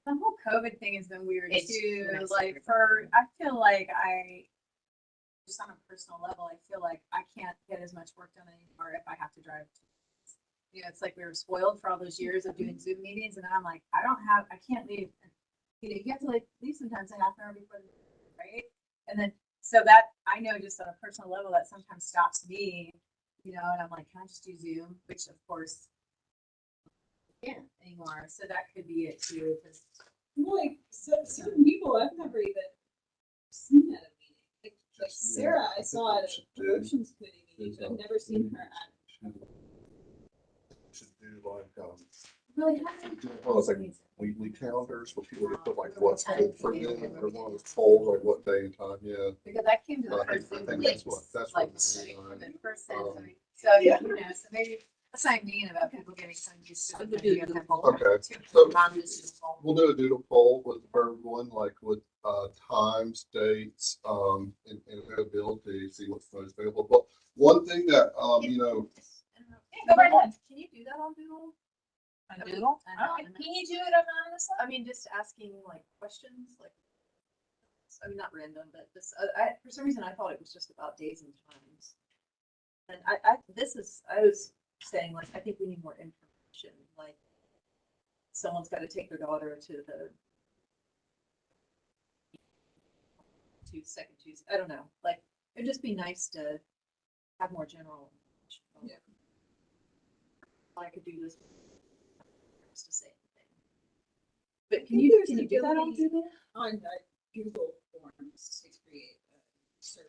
The whole COVID thing has been weird It's too. nice Like everybody. I feel like just on a personal level, I feel like I can't get as much work done anymore if I have to drive. It's like we were spoiled for all those years of doing Zoom meetings, and I'm like, I can't leave. You have to like leave sometimes a half an hour before, right? And then so that I know just on a personal level that sometimes stops me, and I'm like, can I just do Zoom? Which of course I can't anymore. So that could be it too. Like certain people I've never even seen at a meeting. Like Sarah, I saw at a promotions committee meeting, but I've never seen her at. Should do like, Really, well, it's like weekly calendars where people get put like what's good for them, or one of those polls, like what day and time, yeah. because I came to the I first think Zoom that's meeting, what like it's doing. the person. Um, So yeah, so maybe that's what I mean about people getting kind of used to. We could do a doodle poll. Okay, So, so we'll do a doodle poll with everyone, like with times, dates, and availability, see what's most available. But one thing that, Go right ahead. Can you do that on Google? A doodle? Can you do it anonymously? I mean, just asking like questions, like, I mean, not random, but this, for some reason, I thought it was just about days and times. And I was saying, like, I think we need more information, like, someone's got to take their daughter to second Tuesday, I don't know, like, it'd just be nice to have more general information. Yeah. I could do this. To say anything. But can you do that on Google? On Google Forms to create a survey.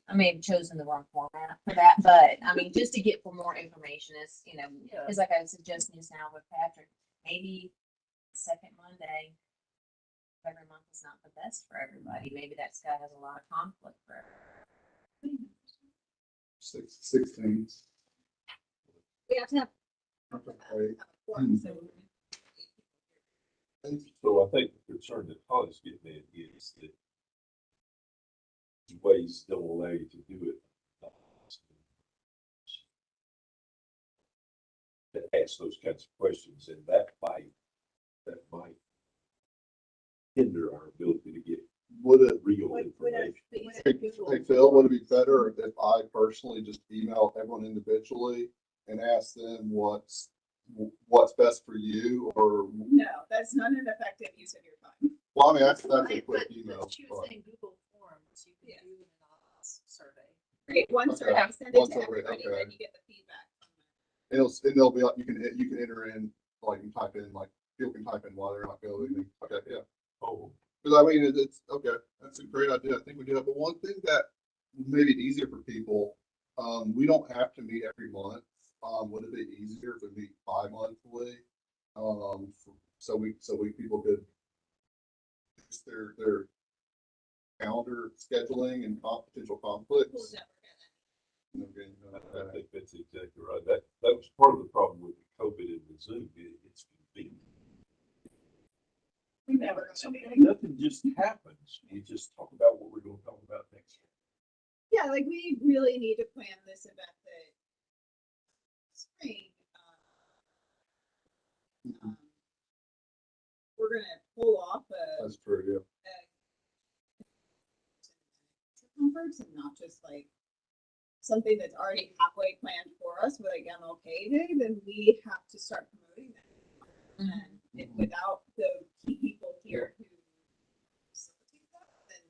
I may have chosen the wrong format for that, but I mean, just to get for more information is, it's like I was suggesting just now with Patrick, maybe the second Monday of every month is not the best for everybody. Maybe that guy has a lot of conflict for everybody. 16. We have to have. Okay. quorum, so So I think the concern that Holly's getting at is that the ways don't allow you to do it. To ask those kinds of questions, and that might hinder our ability to get Would it, real Would information. hey Phil, would it be better if I personally just email everyone individually and ask them what's best for you, or, No, that's not an effective use of your time. well, I mean, that's a Right, quick but email. she but- was saying Google Forms, you can Yeah. do an anonymous survey. Right, one Okay. survey, send it One to survey, everybody, okay. then you get the feedback. And they'll be, like, you can enter in, like, you type in, like, people can type in while they're not building, okay, yeah. Oh, Because I mean, it's, okay, that's a great idea, I think we do that, but one thing that made it easier for people, we don't have to meet every month. Would it be easier if we meet bi-monthly? So people could use their calendar scheduling and potential We'll conflicts. never get it. I think that's exactly right. That was part of the problem with the COVID and the Zoom. It's convenient. We never. Nothing just happens. We just talk about what we're going to talk about next year. Yeah, like we really need to plan this event that spring. um, We're gonna pull off a That's true, yeah. conference and not just like something that's already halfway planned for us with like MLK Day, then we have to start promoting that. And if without the key people here who facilitate that, then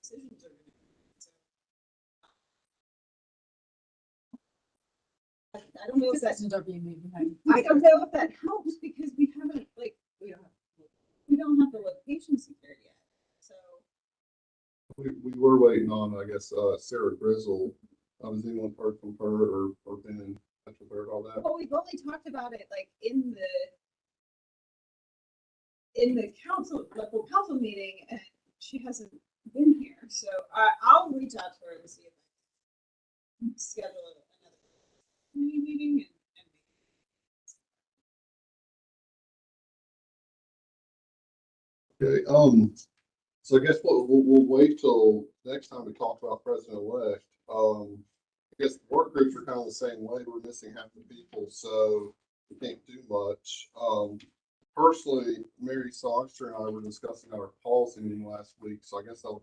decisions are gonna be made. So, I don't know if that's, Decisions are being made behind. I don't know if that helps because we haven't like, we don't have the location secured yet. So We were waiting on, I guess, Sarah Grizzle. Has anyone heard from her or been in touch with her at all that? well, we've only talked about it like in the council, local council meeting, and she hasn't been here, so I'll reach out to her and see if I can schedule another community meeting Okay, so I guess we'll wait till next time we talk about President-elect. I guess the work groups are kind of the same way. We're missing half the people, so we can't do much. Personally, Mary Songster and I were discussing our policy meeting last week, so I guess I'll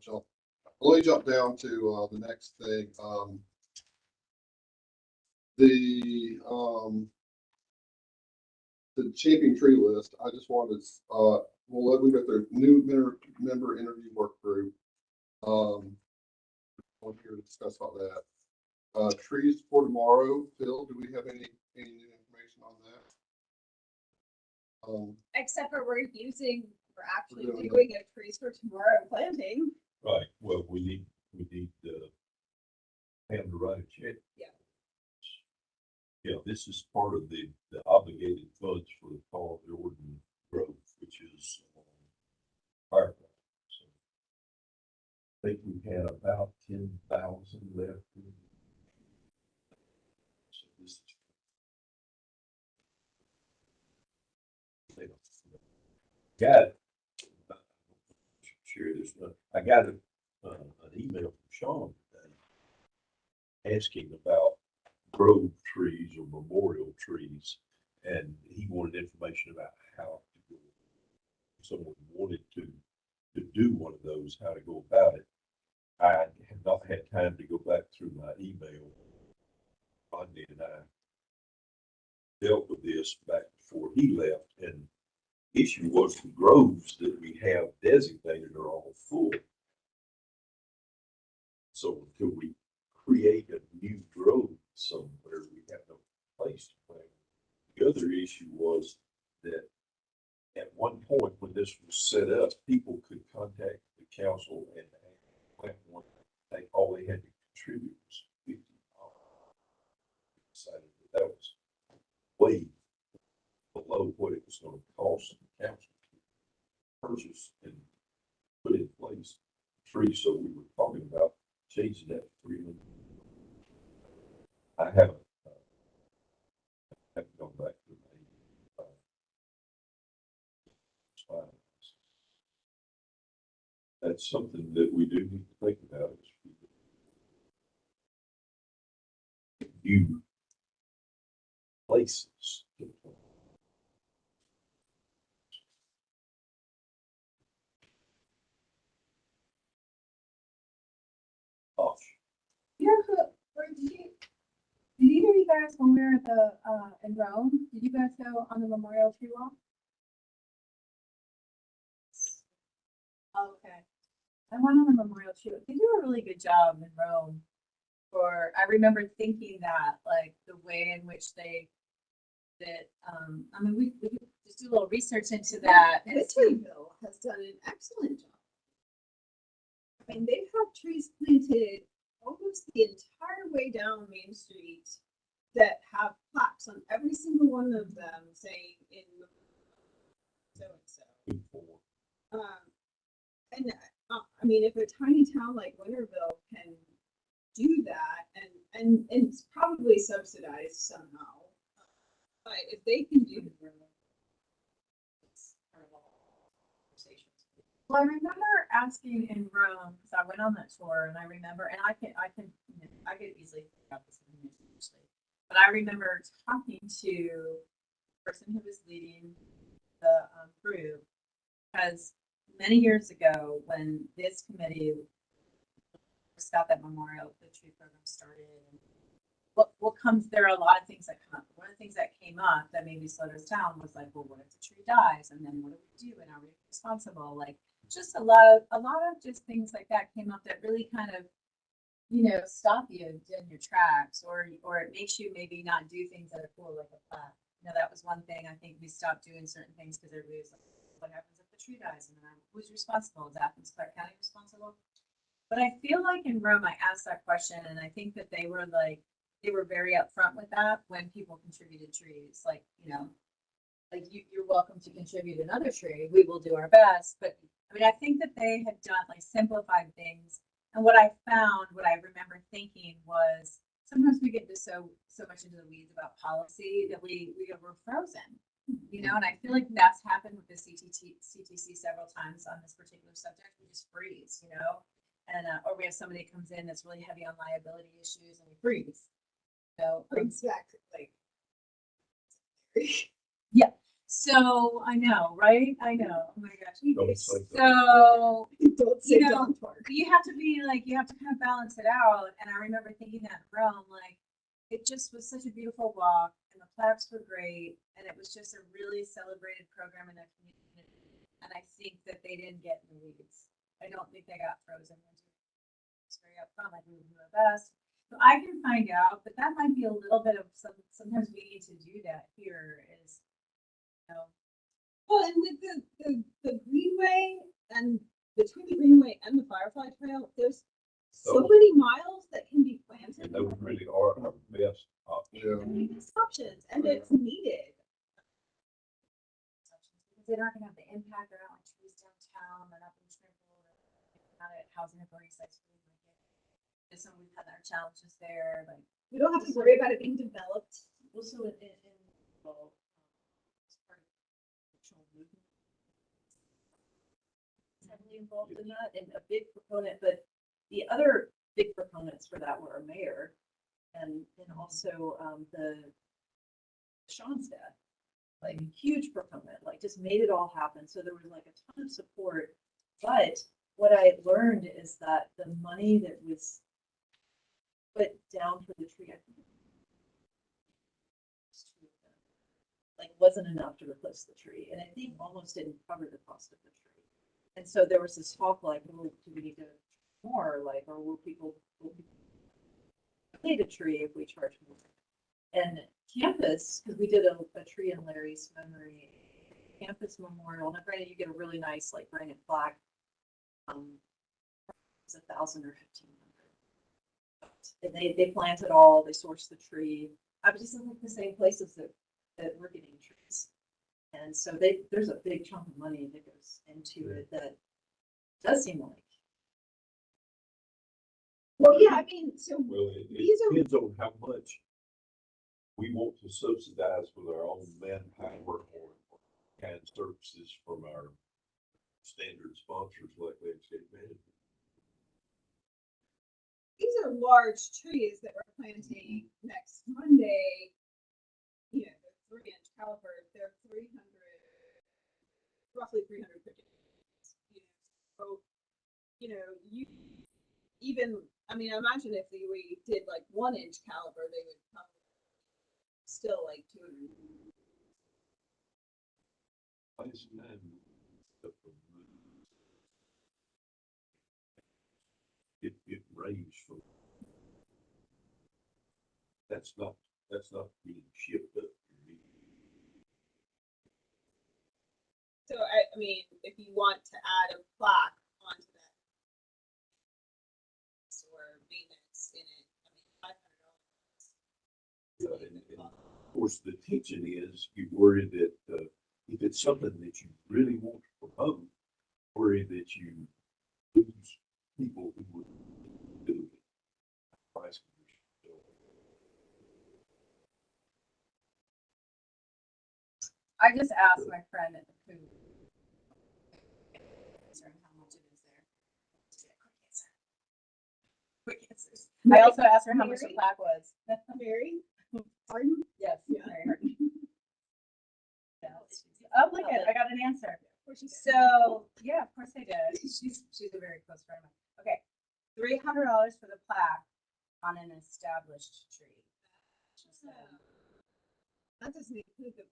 let me jump down to, the next thing. The champion tree list, I just wanted, we got the new member interview work group. I'm here to discuss all that. Trees for tomorrow, Phil, do we have any new information on that? except for we're actually We're doing doing a trees for tomorrow planting. Right. Well, we need Pam to write a check. Yeah. Yeah, this is part of the obligated funds for the fall Jordan growth, which is fire. So I think we had about 10,000 left. So this is. Got it. Sure, there's no, I got an email from Sean today asking about grove trees or memorial trees, and he wanted information about how to go. Someone wanted to do one of those, how to go about it. I have not had time to go back through my email. Rodney and I dealt with this back before he left, and issue was the groves that we have designated are all full. So until we create a new grove somewhere, we have no place to plant. The other issue was that at one point when this was set up, people could contact the council and plant one. All they had to contribute was $50. Decided that was way below what it was going to cost the council to purchase and put in place trees. So we were talking about changing that to $300 I haven't gone back to the slides. That's something that we do need to think about is new places. Off. Yeah, where did either of you guys, when we were at the, in Rome, did you guys go on the memorial tree walk? Okay. I went on the memorial tree. They do a really good job in Rome. I remember thinking that, like, the way in which I mean, we could just do a little research into that. And see. Whitneyville has done an excellent job. I mean, they've had trees planted almost the entire way down Main Street that have plaques on every single one of them saying in so and so. And I mean, if a tiny town like Winterville can do that, and it's probably subsidized somehow, but if they can do Well, I remember asking in Rome, because I went on that tour, and I remember, and I could easily figure out this information, but I remember talking to the person who was leading the group, because many years ago, when this committee got that memorial, the tree program started, and what comes, there are a lot of things that come up. One of the things that came up that maybe slowed us down was like, well, what if the tree dies? And then what do we do? And are we responsible? Like, just a lot of just things like that came up that really kind of, stop you in your tracks, or it makes you maybe not do things that are cool, like a plaque. That was one thing. I think we stopped doing certain things because everybody was like, what happens if the tree dies? And then who's responsible? Is Athens-Clarke County responsible? But I feel like in Rome, I asked that question, and I think that they were very upfront with that when people contributed trees, like, like you're welcome to contribute another tree. We will do our best. But I mean, I think that they had done like simplified things. And what I remember thinking was sometimes we get just so much into the weeds about policy that we're frozen, and I feel like that's happened with the CTC several times on this particular subject. We just freeze, and or we have somebody that comes in that's really heavy on liability issues and we freeze. exactly. Yeah. So I know, right? I know. Oh my gosh. Don't say that. So Don't say You know, dog park. you have to kind of balance it out. And I remember thinking that in Rome, like, it just was such a beautiful walk, and the plaques were great, and it was just a really celebrated program in the community. And I think that they didn't get in the weeds. I don't think they got frozen. It's very upfront, like we would do our best. So I can find out, but that might be a little bit of sometimes we need to do that here is, Well, and with the greenway, and between the greenway and the Firefly Trail, there's so many miles that can be planted. And those really are our best options. Yeah. Best options, and it's needed. because they're not gonna have the impact around like trees downtown and up in Springfield, not at housing authority sites. Just some we've had our challenges there, like We don't have to worry about it being developed. Also well, it's part of the cultural movement. Heavily involved in that and a big proponent, but the other big proponents for that were our mayor and also the Sean's dad, like huge proponent, like just made it all happen. So there was like a ton of support. But what I learned is that the money that was put down for the tree, I think, like wasn't enough to replace the tree, and I think almost didn't cover the cost of the tree. And so there was this talk like, well, do we need to more, like, or will people plant a tree if we charge more? And campus, because we did a tree in Larry's memory, campus memorial. Now, granted, you get a really nice like granite plaque. It's 1,000 or 1,500. And they plant it all. They source the tree. I was just in like the same places that we're getting trees, and so there's a big chunk of money that goes into it that does seem like. Well, yeah, I mean, so Well, it These are- depends on how much we want to subsidize with our own manpower or kind services from our standard sponsors like landscape management. These are large trees that we're planting next Monday. You know, they're 3-inch calipers, they're 300, roughly 350. So, you know, you even, I mean, imagine if we did like 1-inch caliber, they would probably still like 200. Last time, it ranged from, that's not being shipped up. So I mean, if you want to add a plaque onto that or maintenance in it, I mean, $500. And of course, the tension is you worry that if it's something that you really want to promote, worry that you lose people who would do it. Price I just asked my friend at the food. How much it is there. Quick answers. I also asked her how much the plaque was. Mary? Pardon? Yes. Yeah. Mary Harden. Oh, look it, I got an answer. So, yeah, of course I did. She's a very close friend of mine. Okay, $300 for the plaque on an established tree. That doesn't include the.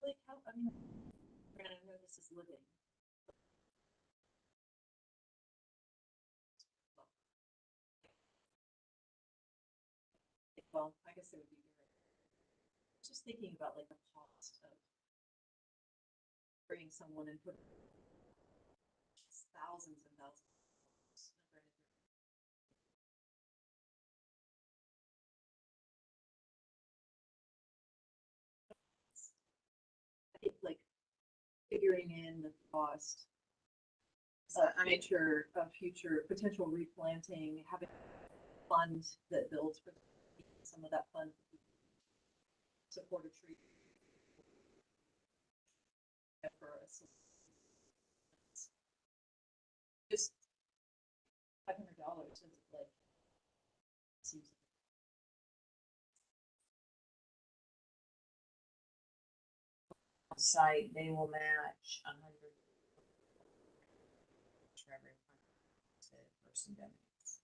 Like how, I mean, I know this is living. Well, I guess it would be very, just thinking about like the cost of bringing someone and put thousands and thousands. I think like figuring in the cost. Future potential replanting, having a fund that builds for some of that fund support a tree. For us. Just $500 is like seems. Site, they will match 100 for every person donates.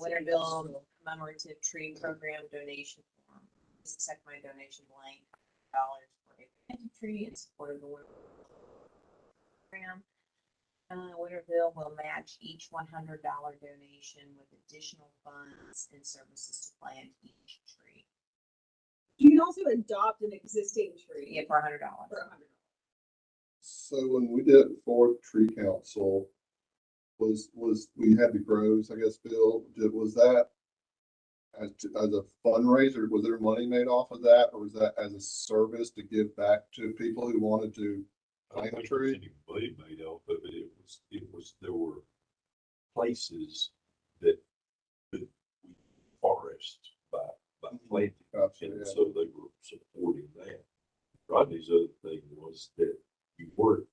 Winterville commemorative tree program donation form. Just accept my donation blank $1 for a planted tree in support of the Winterville program. Winterville will match each $100 donation with additional funds and services to plant each tree. You can also adopt an existing tree. Yeah, for $100. For $100. So when we did fourth tree council, was we had the groves, I guess, Bill, was that as a fundraiser? Was there money made off of that, or was that as a service to give back to people who wanted to plant a tree? Anybody made off of it. There were places that could forest by planting, and so they were supporting that. Rodney's other thing was that you weren't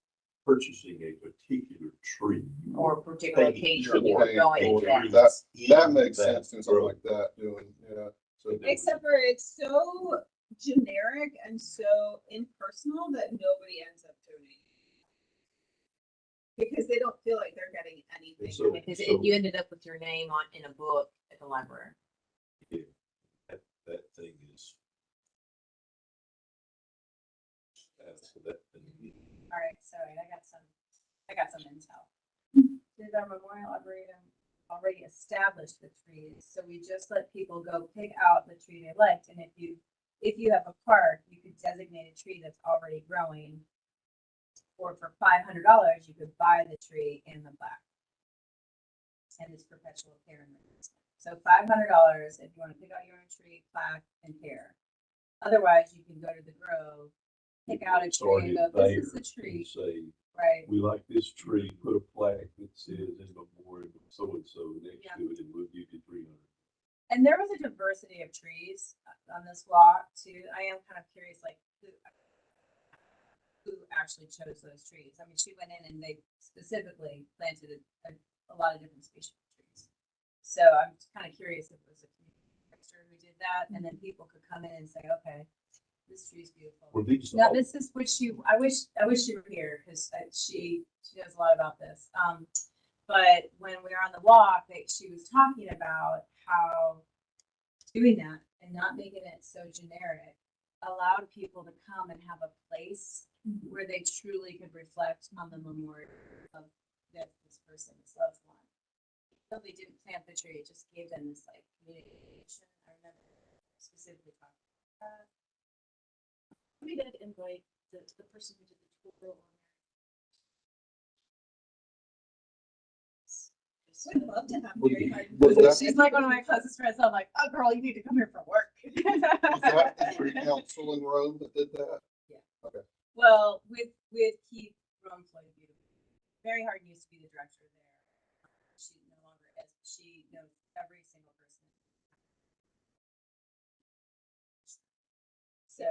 purchasing a particular tree Or a particular location you're you're paying going for to. it. That makes sense in something like that, doing, yeah. So Except for it's so generic and so impersonal that nobody ends up donating. Because they don't feel like they're getting anything. So- Because if you ended up with your name on in a book at the library. that thing is. That thing is. All right, sorry, I got some intel. Did our Memorial Arboretum already established the trees? So we just let people go pick out the tree they liked, and if you have a park, you could designate a tree that's already growing. Or for $500, you could buy the tree in the plaque. And it's perpetual care and maintenance. So $500 if you want to pick out your own tree, plaque, and care. Otherwise, you can go to the grove, pick out a tree and go, this is the tree. Say Right. we like this tree, put a plaque that says in memoriam of so-and-so next Yeah. to it, and we'll give you 300. And there was a diversity of trees on this walk too. I am kind of curious, like who actually chose those trees. I mean, she went in and they specifically planted a lot of different species of trees. So I'm kind of curious if it was a community texture who did that, and then people could come in and say, okay, this tree's beautiful. Were these No, all- this is what I wish she were here because she knows a lot about this. But when we were on the walk, she was talking about how doing that and not making it so generic allowed people to come and have a place where they truly could reflect on the memorial of this person, this loved one. So they didn't plant the tree; it just gave them this like communication. I remember specifically talking about that. We did invite the person who did the tour on Would love to have Was- Mary Hardin. was that- She's like one of my closest friends. I'm like, oh, girl, you need to come here for work. Was that the tree council in Rome that did that? Well, with Keith Rumfloyd, Mary Hardin used to be the director there. She no longer is. She knows every single person. So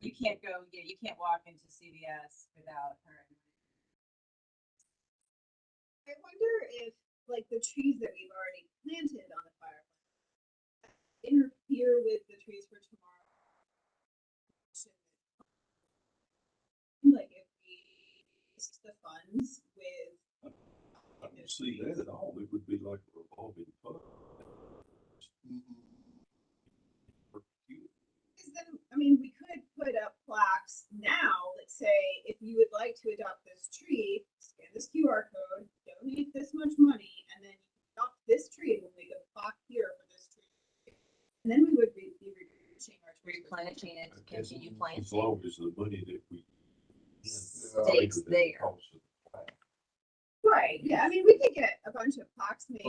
you can't go. Yeah, you can't walk into CVS without her. I wonder if, like, the trees that we've already planted on the fire interfere with the trees for tomorrow. Like, if we use the funds with, I don't see that at all. It would be like a revolving fund. because then, I mean, we could put up plaques now that say, if you would like to adopt this tree, scan this QR code, donate this much money, and then you can adopt this tree, and we'll make a plaque here for this tree. And then we would be reaching our trees. Replenishing it, I guess continue As planting. long as the money that we. Stays there. Right, yeah, I mean, we could get a bunch of plaques made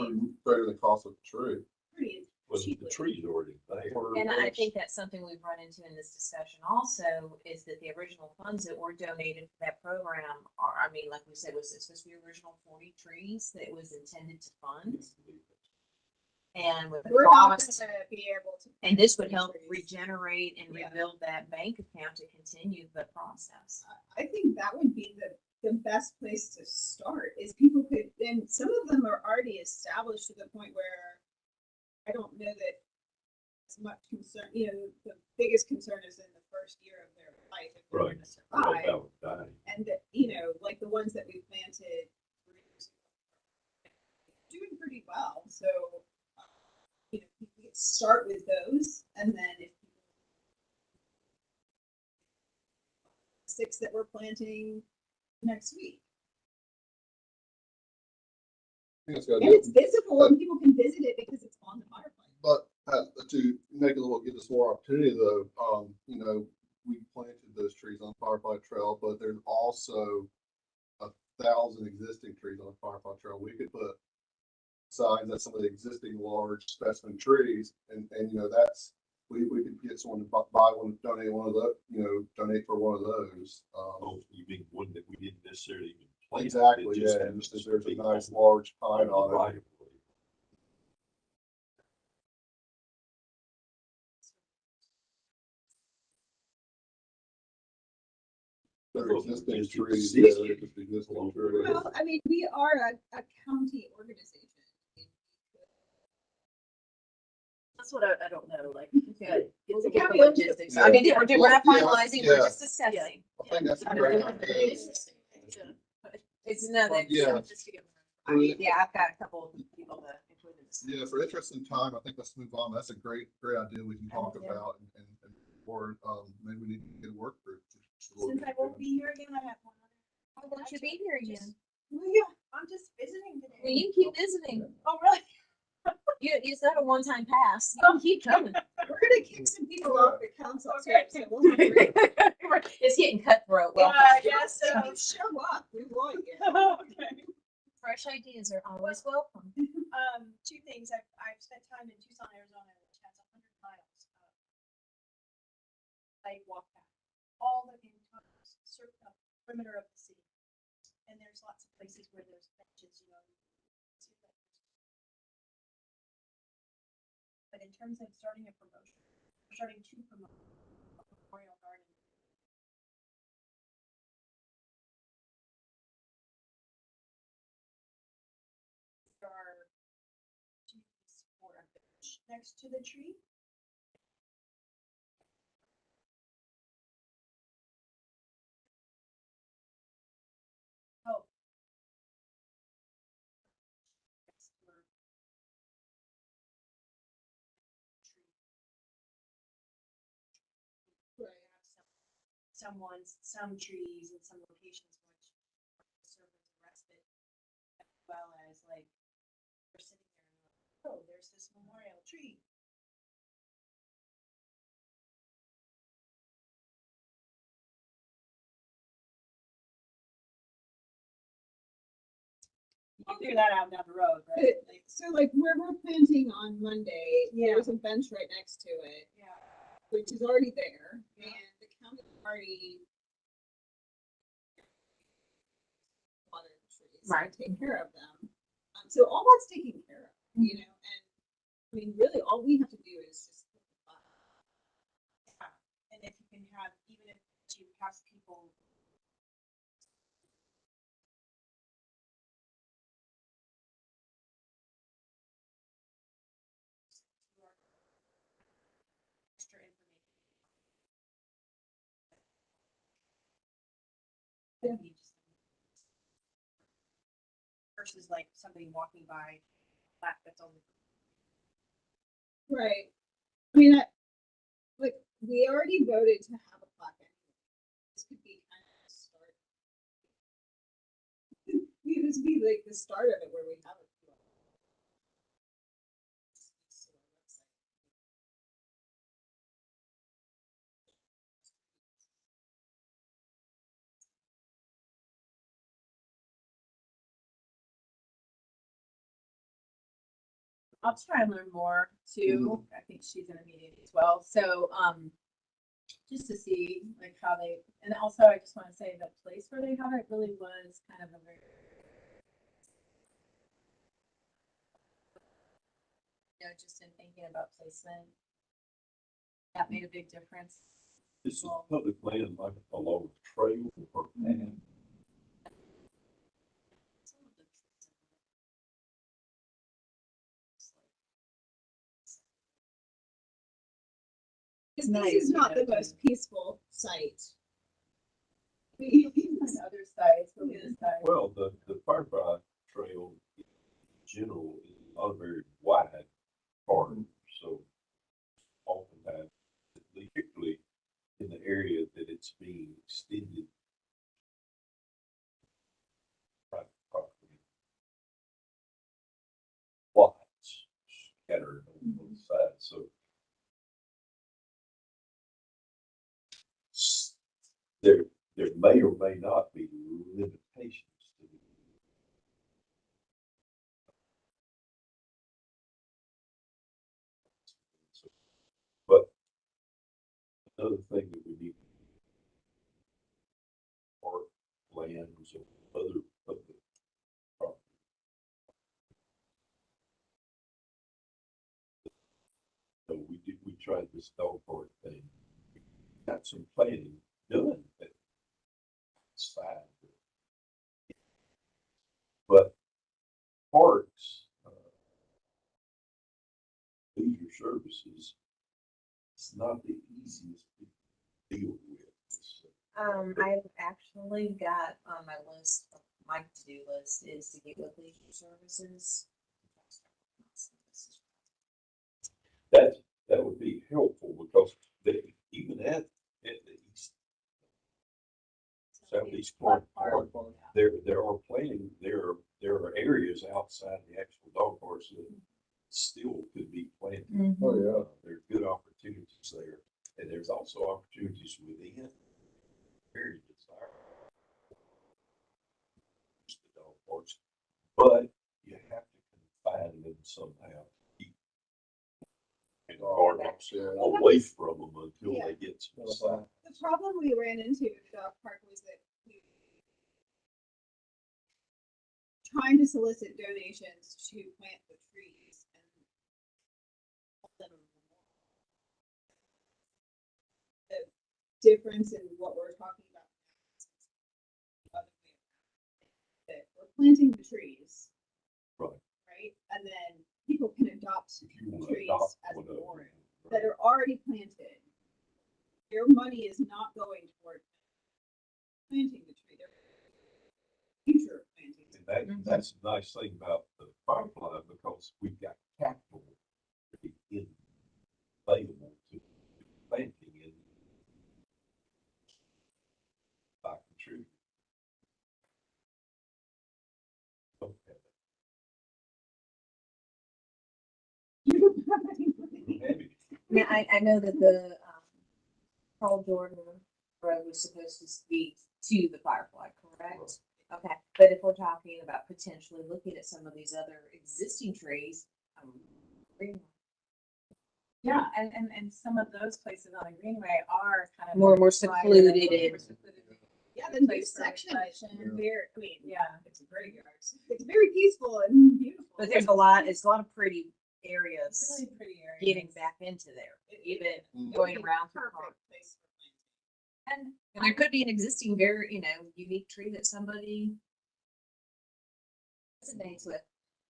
Greater than the cost of the tree. pretty Well, the cheaply. tree's already there. And I think that's something we've run into in this discussion also, is that the original funds that were donated for that program are, I mean, like we said, was it supposed to be original 40 trees that it was intended to fund? And with the We're not cost, gonna be able to. and this would plant help trees. regenerate and Yeah. rebuild that bank account to continue the process. I think that would be the best place to start, is people could, and some of them are already established to the point where I don't know that as much concern, you know, the biggest concern is in the first year of their life, if they're Right. gonna survive. About dying. And that, you know, like the ones that we planted 3 years ago, doing pretty well, so, you know, we could start with those, and then if 6 that we're planting next week. I think it's got And it's visible and people can visit it because it's on the fireplace. But to make a little, give us more opportunity though, you know, we planted those trees on Firefly Trail, but there's also 1,000 existing trees on the Firefly Trail. We could put signs at some of the existing large specimen trees and you know, that's, we could get someone to buy one, donate one of those, you know, donate for one of those. Oh, you mean one that we didn't necessarily even plant? Exactly, It just yeah, happens just to there's a be nice on- large on pine the on it. right of way. They're Well, existing just trees, existing. yeah, they're just existing trees. Well, I mean, we are a county organization. That's what I don't know, like. Yeah. It's a Yeah, county we- Logistics. I mean, we're not Yeah, finalizing, we're yeah. just discussing. I think that's a great idea. It's no, that. Yeah. I mean, yeah, I've got a couple of people to include in this. Yeah, for interest in time, I think let's move on. That's a great idea we can talk Yeah. about and or maybe we need to get a work group. Since I won't be here again, I have one other. Why don't you be here again? Well, yeah, I'm just visiting today. Well, you can keep visiting. Oh, really? It's not a one-time pass. You can keep coming. We're gonna kick some people off the council. too, Okay. so we'll have to- It's getting cutthroat. Well, Yes, If you show up, we want you. Okay. fresh ideas are always welcome. 2 things. I've spent time in Tucson, Arizona, which has 100 miles of sidewalk path. All the entire perimeter of the city. And there's lots of places where there's benches, you know. But in terms of starting a promotion, starting to promote a memorial garden. There are trees for a bench next to the tree. Oh. Next to a tree. Where I have some trees in some locations which serve as a respite, as well as like we're sitting there and like, oh, there's this memorial tree. We'll figure that out down the road, right? Like, So like where we're planting on Monday, Yeah. there's a bench right next to it, yeah. which is already there, Yeah. and the county already wanted trees, Right. take care of them. So all that's taken care of, you know, and I mean, really, all we have to do is just. Yeah. And if you can have, even if you have people. Extra information. Yeah. Versus like somebody walking by, flat that's on the. Right. I mean, like, we already voted to have a plaque anyway. This could be kind of the start. This would be like the start of it where we have it. I'll try and learn more too. I think she's in a meeting as well. So, just to see like how they, and also I just want to say the place where they had it really was kind of a very, you know, just in thinking about placement, that made a big difference. This is public land like along a trail or path. Because Nice, this is not yeah. the most peaceful site. On other sides, but we decided. Well, the Firefly Trail in general is not a very wide corridor, so oftentimes, particularly in the area that it's being extended. Private property. Lots scattered on both sides, so. There may or may not be limitations to the. But another thing that we need. Park lands or other public property. So we tried this dog park thing. Got some planning done at side. But parks, leisure services, it's not the easiest to deal with. I've actually got on my list, my to-do list is to get with leisure services. That would be helpful because even at the east, southeast Park, there are planning, there are areas outside the actual dog parks that still could be planted. Oh, yeah. There are good opportunities there, and there's also opportunities within very desirable the dog parks, but you have to confine them somehow. Keep and guard them away from them until they get some size. The problem we ran into at the dog park was that we trying to solicit donations to plant the trees and hold them in the difference in what we're talking about now is that we're planting the trees, Right. right? And then people can adopt If you want to trees adopt as one of them, memorial right. that are already planted. Your money is not going toward planting the tree. They're future planting. And that's the nice thing about the Firefly, because we've got capital in available to planting in like the tree. Okay. You don't have any money. We don't have any. I mean, I know that the, Carl Jordan Road was supposed to speak to the Firefly, correct? Okay, but if we're talking about potentially looking at some of these other existing trees, green- Yeah, and some of those places on the Greenway are kind of. More secluded quieter, and- more secluded. Yeah, the new Place for section reflection. is very, I mean, Yeah. it's a graveyard. It's very peaceful and beautiful. but there's a lot, it's a lot of pretty areas Really pretty area. getting back into there, even It would going be around through perfect park. place for planting. And And there could be an existing very, unique tree that somebody resonates with.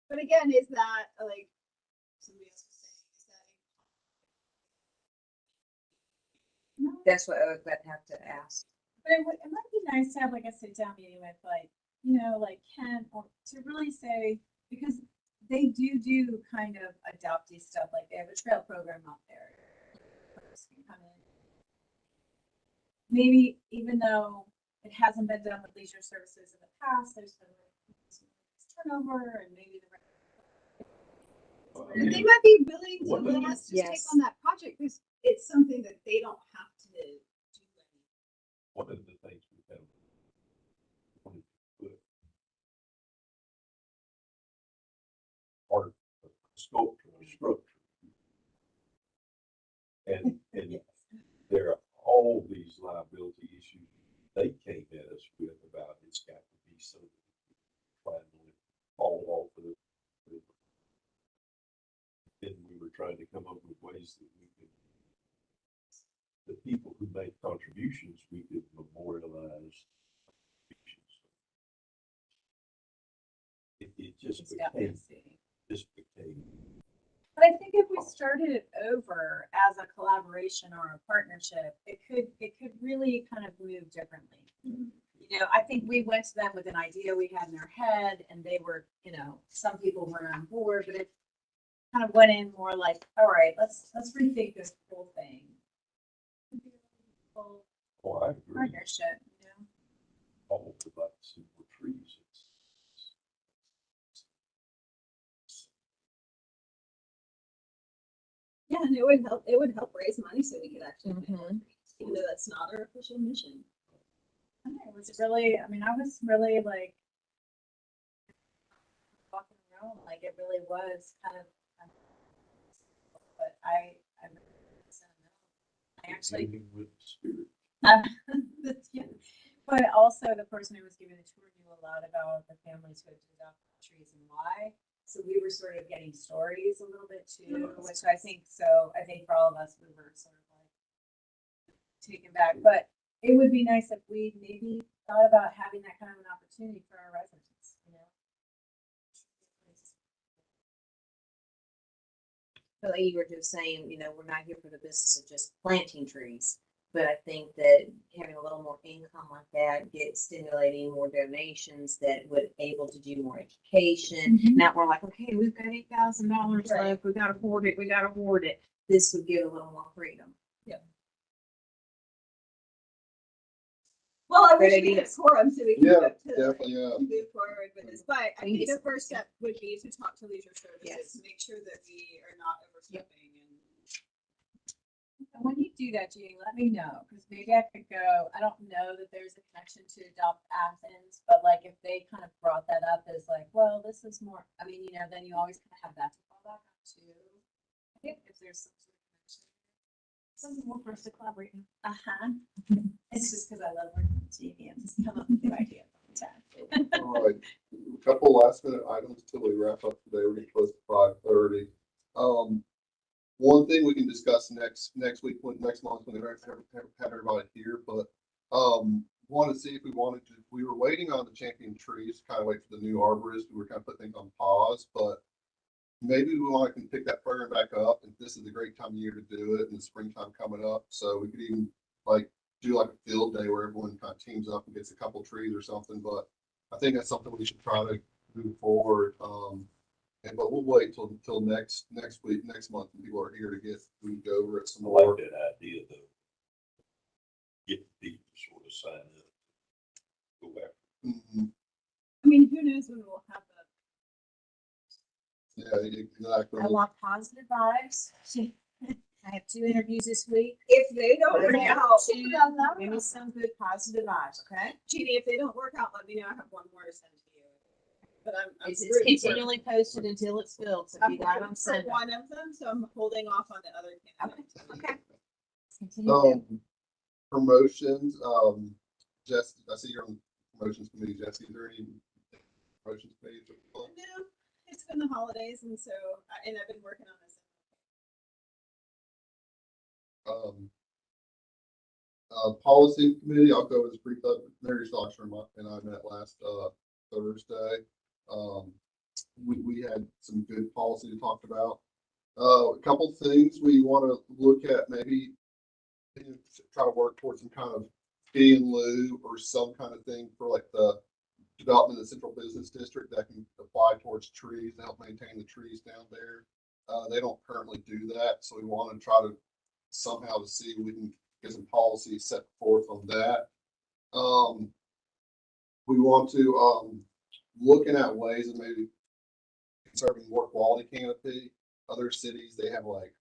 But again, is that like somebody else was saying? Is that no, That's what I would have to ask. but it might be nice to have like a sit down meeting with like, like Ken, or to really say, because they do kind of adoptee stuff, like they have a trail program out there. Can come in. Maybe even though it hasn't been done with leisure services in the past, there's been some turnover and maybe the. but they might be willing to What let is- us just take Yes. on that project because it's something that they don't have to do. One of the things we have wanted to put art, sculpture, or structure. And there are all these liability issues they came at us with about it's got to be so that fall off of the. Then we were trying to come up with ways that we could, the people who made contributions, we could memorialize contributions. It just It's definitely became. But I think if we started it over as a collaboration or a partnership, it could really kind of move differently. I think we went to them with an idea we had in our head and they were, some people weren't on board, but it kind of went in more like, all right, let's rethink this whole thing. Whole Oh, I agree. partnership, All the like simple trees. Yeah, and it would help raise money so we could actually plant more trees, even though that's not our official mission. And it was really, I was really like walking around, like it really was kind of, but I actually, Moving with the spirit. yeah. But also the person who was giving the tour knew a lot about the families who had adopted trees and why. So we were sort of getting stories a little bit too, which I think for all of us, we were sort of like taken back. But it would be nice if we maybe thought about having that kind of an opportunity for our residents, But like you were just saying, we're not here for the business of just planting trees. But I think that having a little more income like that, stimulating more donations that would able to do more education. Not more like, okay, we've got $8,000 left, we gotta hoard it. This would give a little more freedom. Well, I Great wish we had a ideas. quorum so we could Yeah, vote to definitely, yeah. move forward with this. But I think Please. the first step would be to talk to leisure services, Yes. to make sure that we are not overstepping and. And when you do that, Jeannie, let me know, because maybe I could go, I don't know that there's a connection to Adopt Athens, but like if they kind of brought that up as like, well, this is more, then you always kind of have that to fall back on too. I think if there's some sort of connection. Something more for us to collaborate on. It's just because I love working with Jeannie and just come up with new ideas all the time. All right, a couple couple last minute items till we wrap up today. We're getting close to 5:30. One thing we can discuss next week, next month when we have everybody here, but want to see if we were waiting on the champion trees, kind of wait for the new arborist. We were kind of putting things on pause, but maybe we want to pick that program back up. And this is a great time of year to do it in the springtime coming up. So we could even do like a field day where everyone kind of teams up and gets a couple trees or something. But I think that's something we should try to move forward. But we'll wait till next week, next month, when people are here we can go over it some I more. like that idea though. Get people to sort of sign up. Go back. Mhm. I mean, who knows when we'll have the Yeah, exactly. I want positive vibes. I have 2 interviews this week. if they don't work out. Give me some good positive vibes, okay? Jeannie, if they don't work out, let me know. I have one more to send to you. But I'm It's rooting for- continually posted until it's filled, so if I'm you got rooting them, for send them. one of them, so I'm holding off on the other candidate. Okay. Continue. Promotions, Jess, I see you're on the promotions committee, Jesse, is there any promotions committee? No, it's been the holidays, and so and I've been working on this. Policy committee, I'll go as brief up. Mary Stockstrom and I met last Thursday. We had some good policy to talk about. A couple things we want to look at, maybe try to work towards some kind of fee in lieu or some kind of thing for like the development of the central business district that can apply towards trees to help maintain the trees down there. They don't currently do that, so we want to try to somehow to see if we can get some policy set forth on that. We want to looking at ways of maybe conserving more quality canopy. Other cities, they have like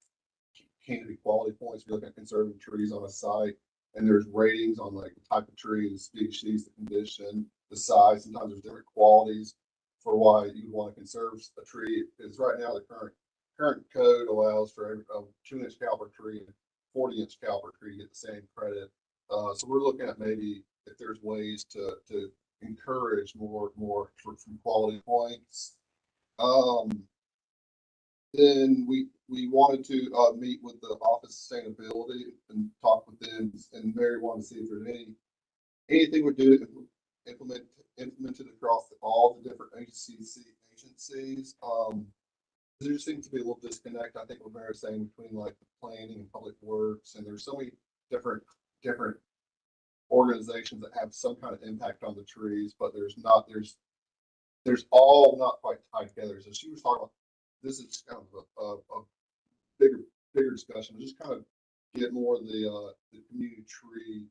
canopy quality points. If you look at conserving trees on a site, and there's ratings on like the type of tree, the species, the condition, the size. Sometimes there's different qualities for why you want to conserve a tree. Because right now the current code allows for a 2-inch caliber tree and 40-inch caliber tree to get the same credit. So we're looking at maybe if there's ways to encourage more from quality points. Then we wanted to meet with the Office of Sustainability and talk with them, and Mary wanted to see if there's anything we're doing implemented across all the different agencies. There just seems to be a little disconnect, I think, what Mary's saying, between like the planning and public works, and there's so many different organizations that have some kind of impact on the trees, but there's all not quite tied together. So she was talking about, this is kind of a bigger discussion, just kind of get more of the community tree,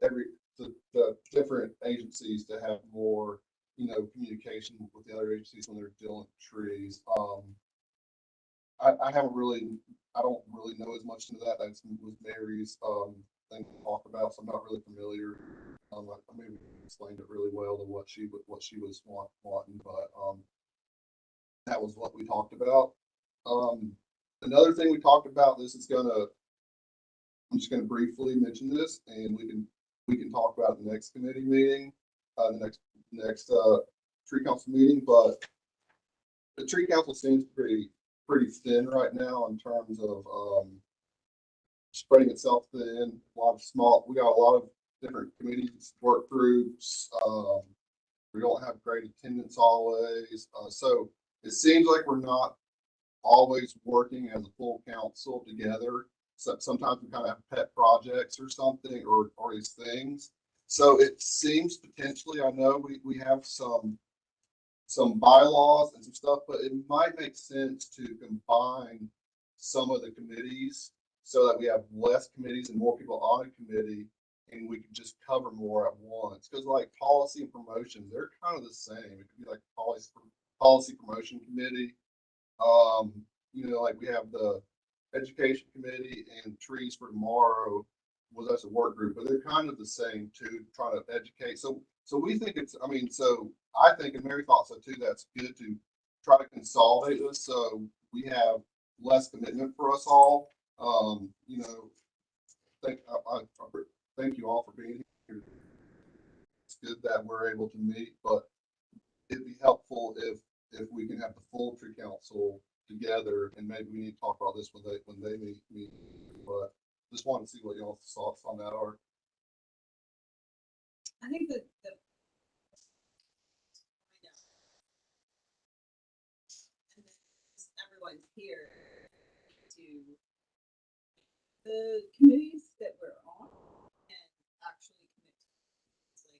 the different agencies to have more, communication with the other agencies when they're dealing with trees. I don't really know as much into that. That's with Mary's thing to talk about, so I'm not really familiar. I maybe explained it really well to what she was wanting, but that was what we talked about. Another thing we talked about, I'm just gonna briefly mention this, and we can talk about it in the next committee meeting, the next tree council meeting, but the tree council seems pretty thin right now in terms of spreading itself thin. We got a lot of different committees, work groups. We don't have great attendance always, so it seems like we're not always working as a full council together. So sometimes we kind of have pet projects or something, or these things. So it seems potentially, I know we have some bylaws and some stuff, but it might make sense to combine some of the committees so that we have less committees and more people on a committee, and we can just cover more at once. Because like policy and promotion, they're kind of the same. It could be like policy promotion committee. Like we have the education committee and trees for tomorrow. Well, that's a work group, but they're kind of the same too, trying to educate. So we think so I think, and Mary thought so too, that's good to try to consolidate this so we have less commitment for us all. Thank you all for being here. It's good that we're able to meet, but it'd be helpful if we can have the full tree council together, and maybe we need to talk about this when they meet. But just wanted to see what y'all's thoughts on that are. I think that everyone's here to the committees that we're on and actually commit to things like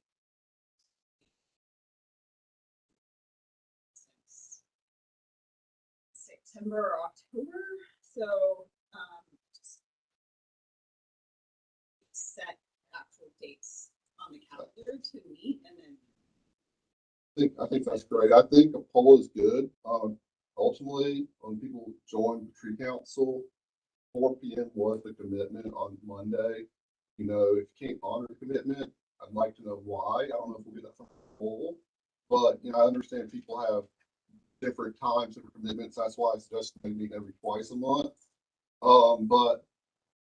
since September or October. So just set actual dates on the calendar to meet and then I think that's great. I think a poll is good. Ultimately, when people join the tree council, 4 p.m. was the commitment on Monday. You know, if you can't honor the commitment, I'd like to know why. I don't know if we'll get that from the poll, but you know, I understand people have different times and commitments. That's why I suggest maybe every twice a month. But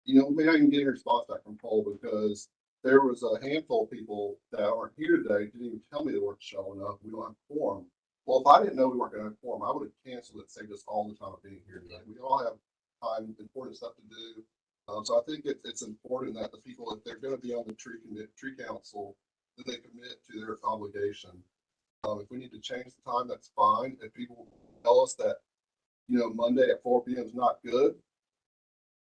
you know, maybe I can get a response back from poll because there was a handful of people that aren't here today, didn't even tell me they weren't showing up. We don't have a quorum. Well, if I didn't know we weren't gonna have a quorum, I would have canceled it, saved us all the time of being here today. We all have time, important stuff to do. So I think it's important that the people, if they're gonna be on the tree council, that they commit to their obligation. If we need to change the time, that's fine. If people tell us that, you know, Monday at 4 p.m. is not good,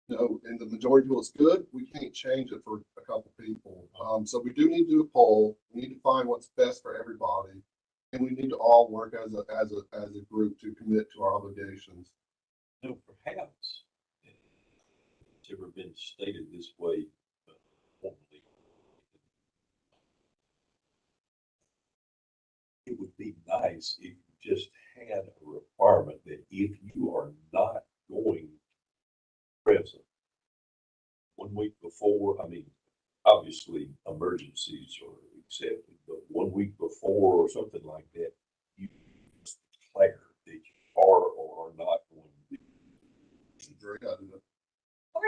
you know, and the majority feel it's good, we can't change it for a couple people. So we do need to do a poll. We need to find what's best for everybody, and we need to all work as a group to commit to our obligations. No, perhaps it's ever been stated this way formally. It would be nice if you just had a requirement that if you are not going present 1 week before, I mean, obviously emergencies are accepted, but 1 week before or something like that, you declare that you are or are not going to be. or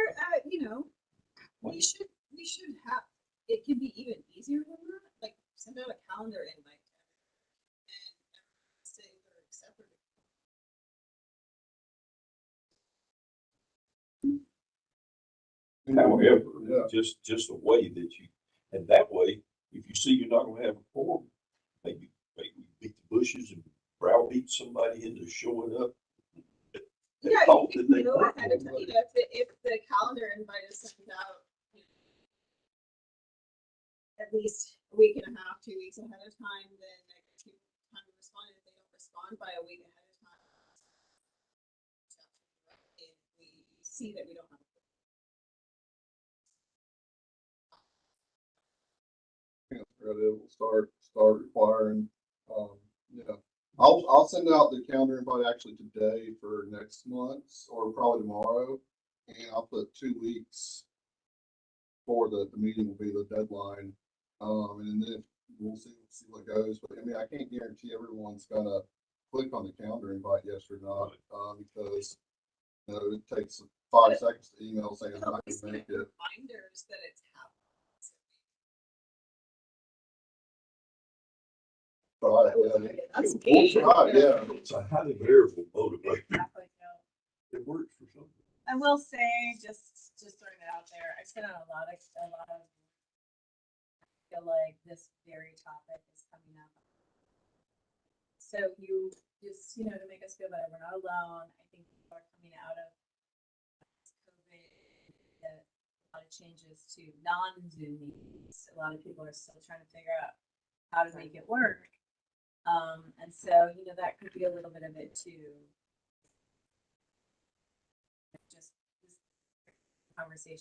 you know, we should have it can be even easier than that. Like send out a calendar invite and say they're accepted. However, Yeah. just a way that you, and that way, if you see you're not gonna have a quorum, maybe beat the bushes and browbeat somebody into showing up. Yeah, thought you that can they know were ahead of time. going You know, if the calendar invite is sent out at least a week and a half, 2 weeks ahead of time, then that gives people time to respond. If they don't respond by a week ahead of time, if we see that we don't have We'll start requiring, you know, I'll send out the calendar invite actually today for next month or probably tomorrow. And I'll put 2 weeks for the meeting will be the deadline. And then we'll see what goes. But I mean, I can't guarantee everyone's gonna click on the calendar invite, yes or not, because you know, it takes 5 seconds to email saying I'm not gonna make it. reminders that it's happening. Right, yeah. That's Right, yeah. It's a highly variable motivator. Exactly, no. It works for some. I will say, just throwing it out there, I spent a lot of, I feel like this very topic is coming up. So you just, you know, to make us feel better, we're not alone. I think people are coming out of COVID, a lot of changes to non-Zoom meetings. A lot of people are still trying to figure out how to make it work. And so, you know, that could be a little bit of it too. Just this conversation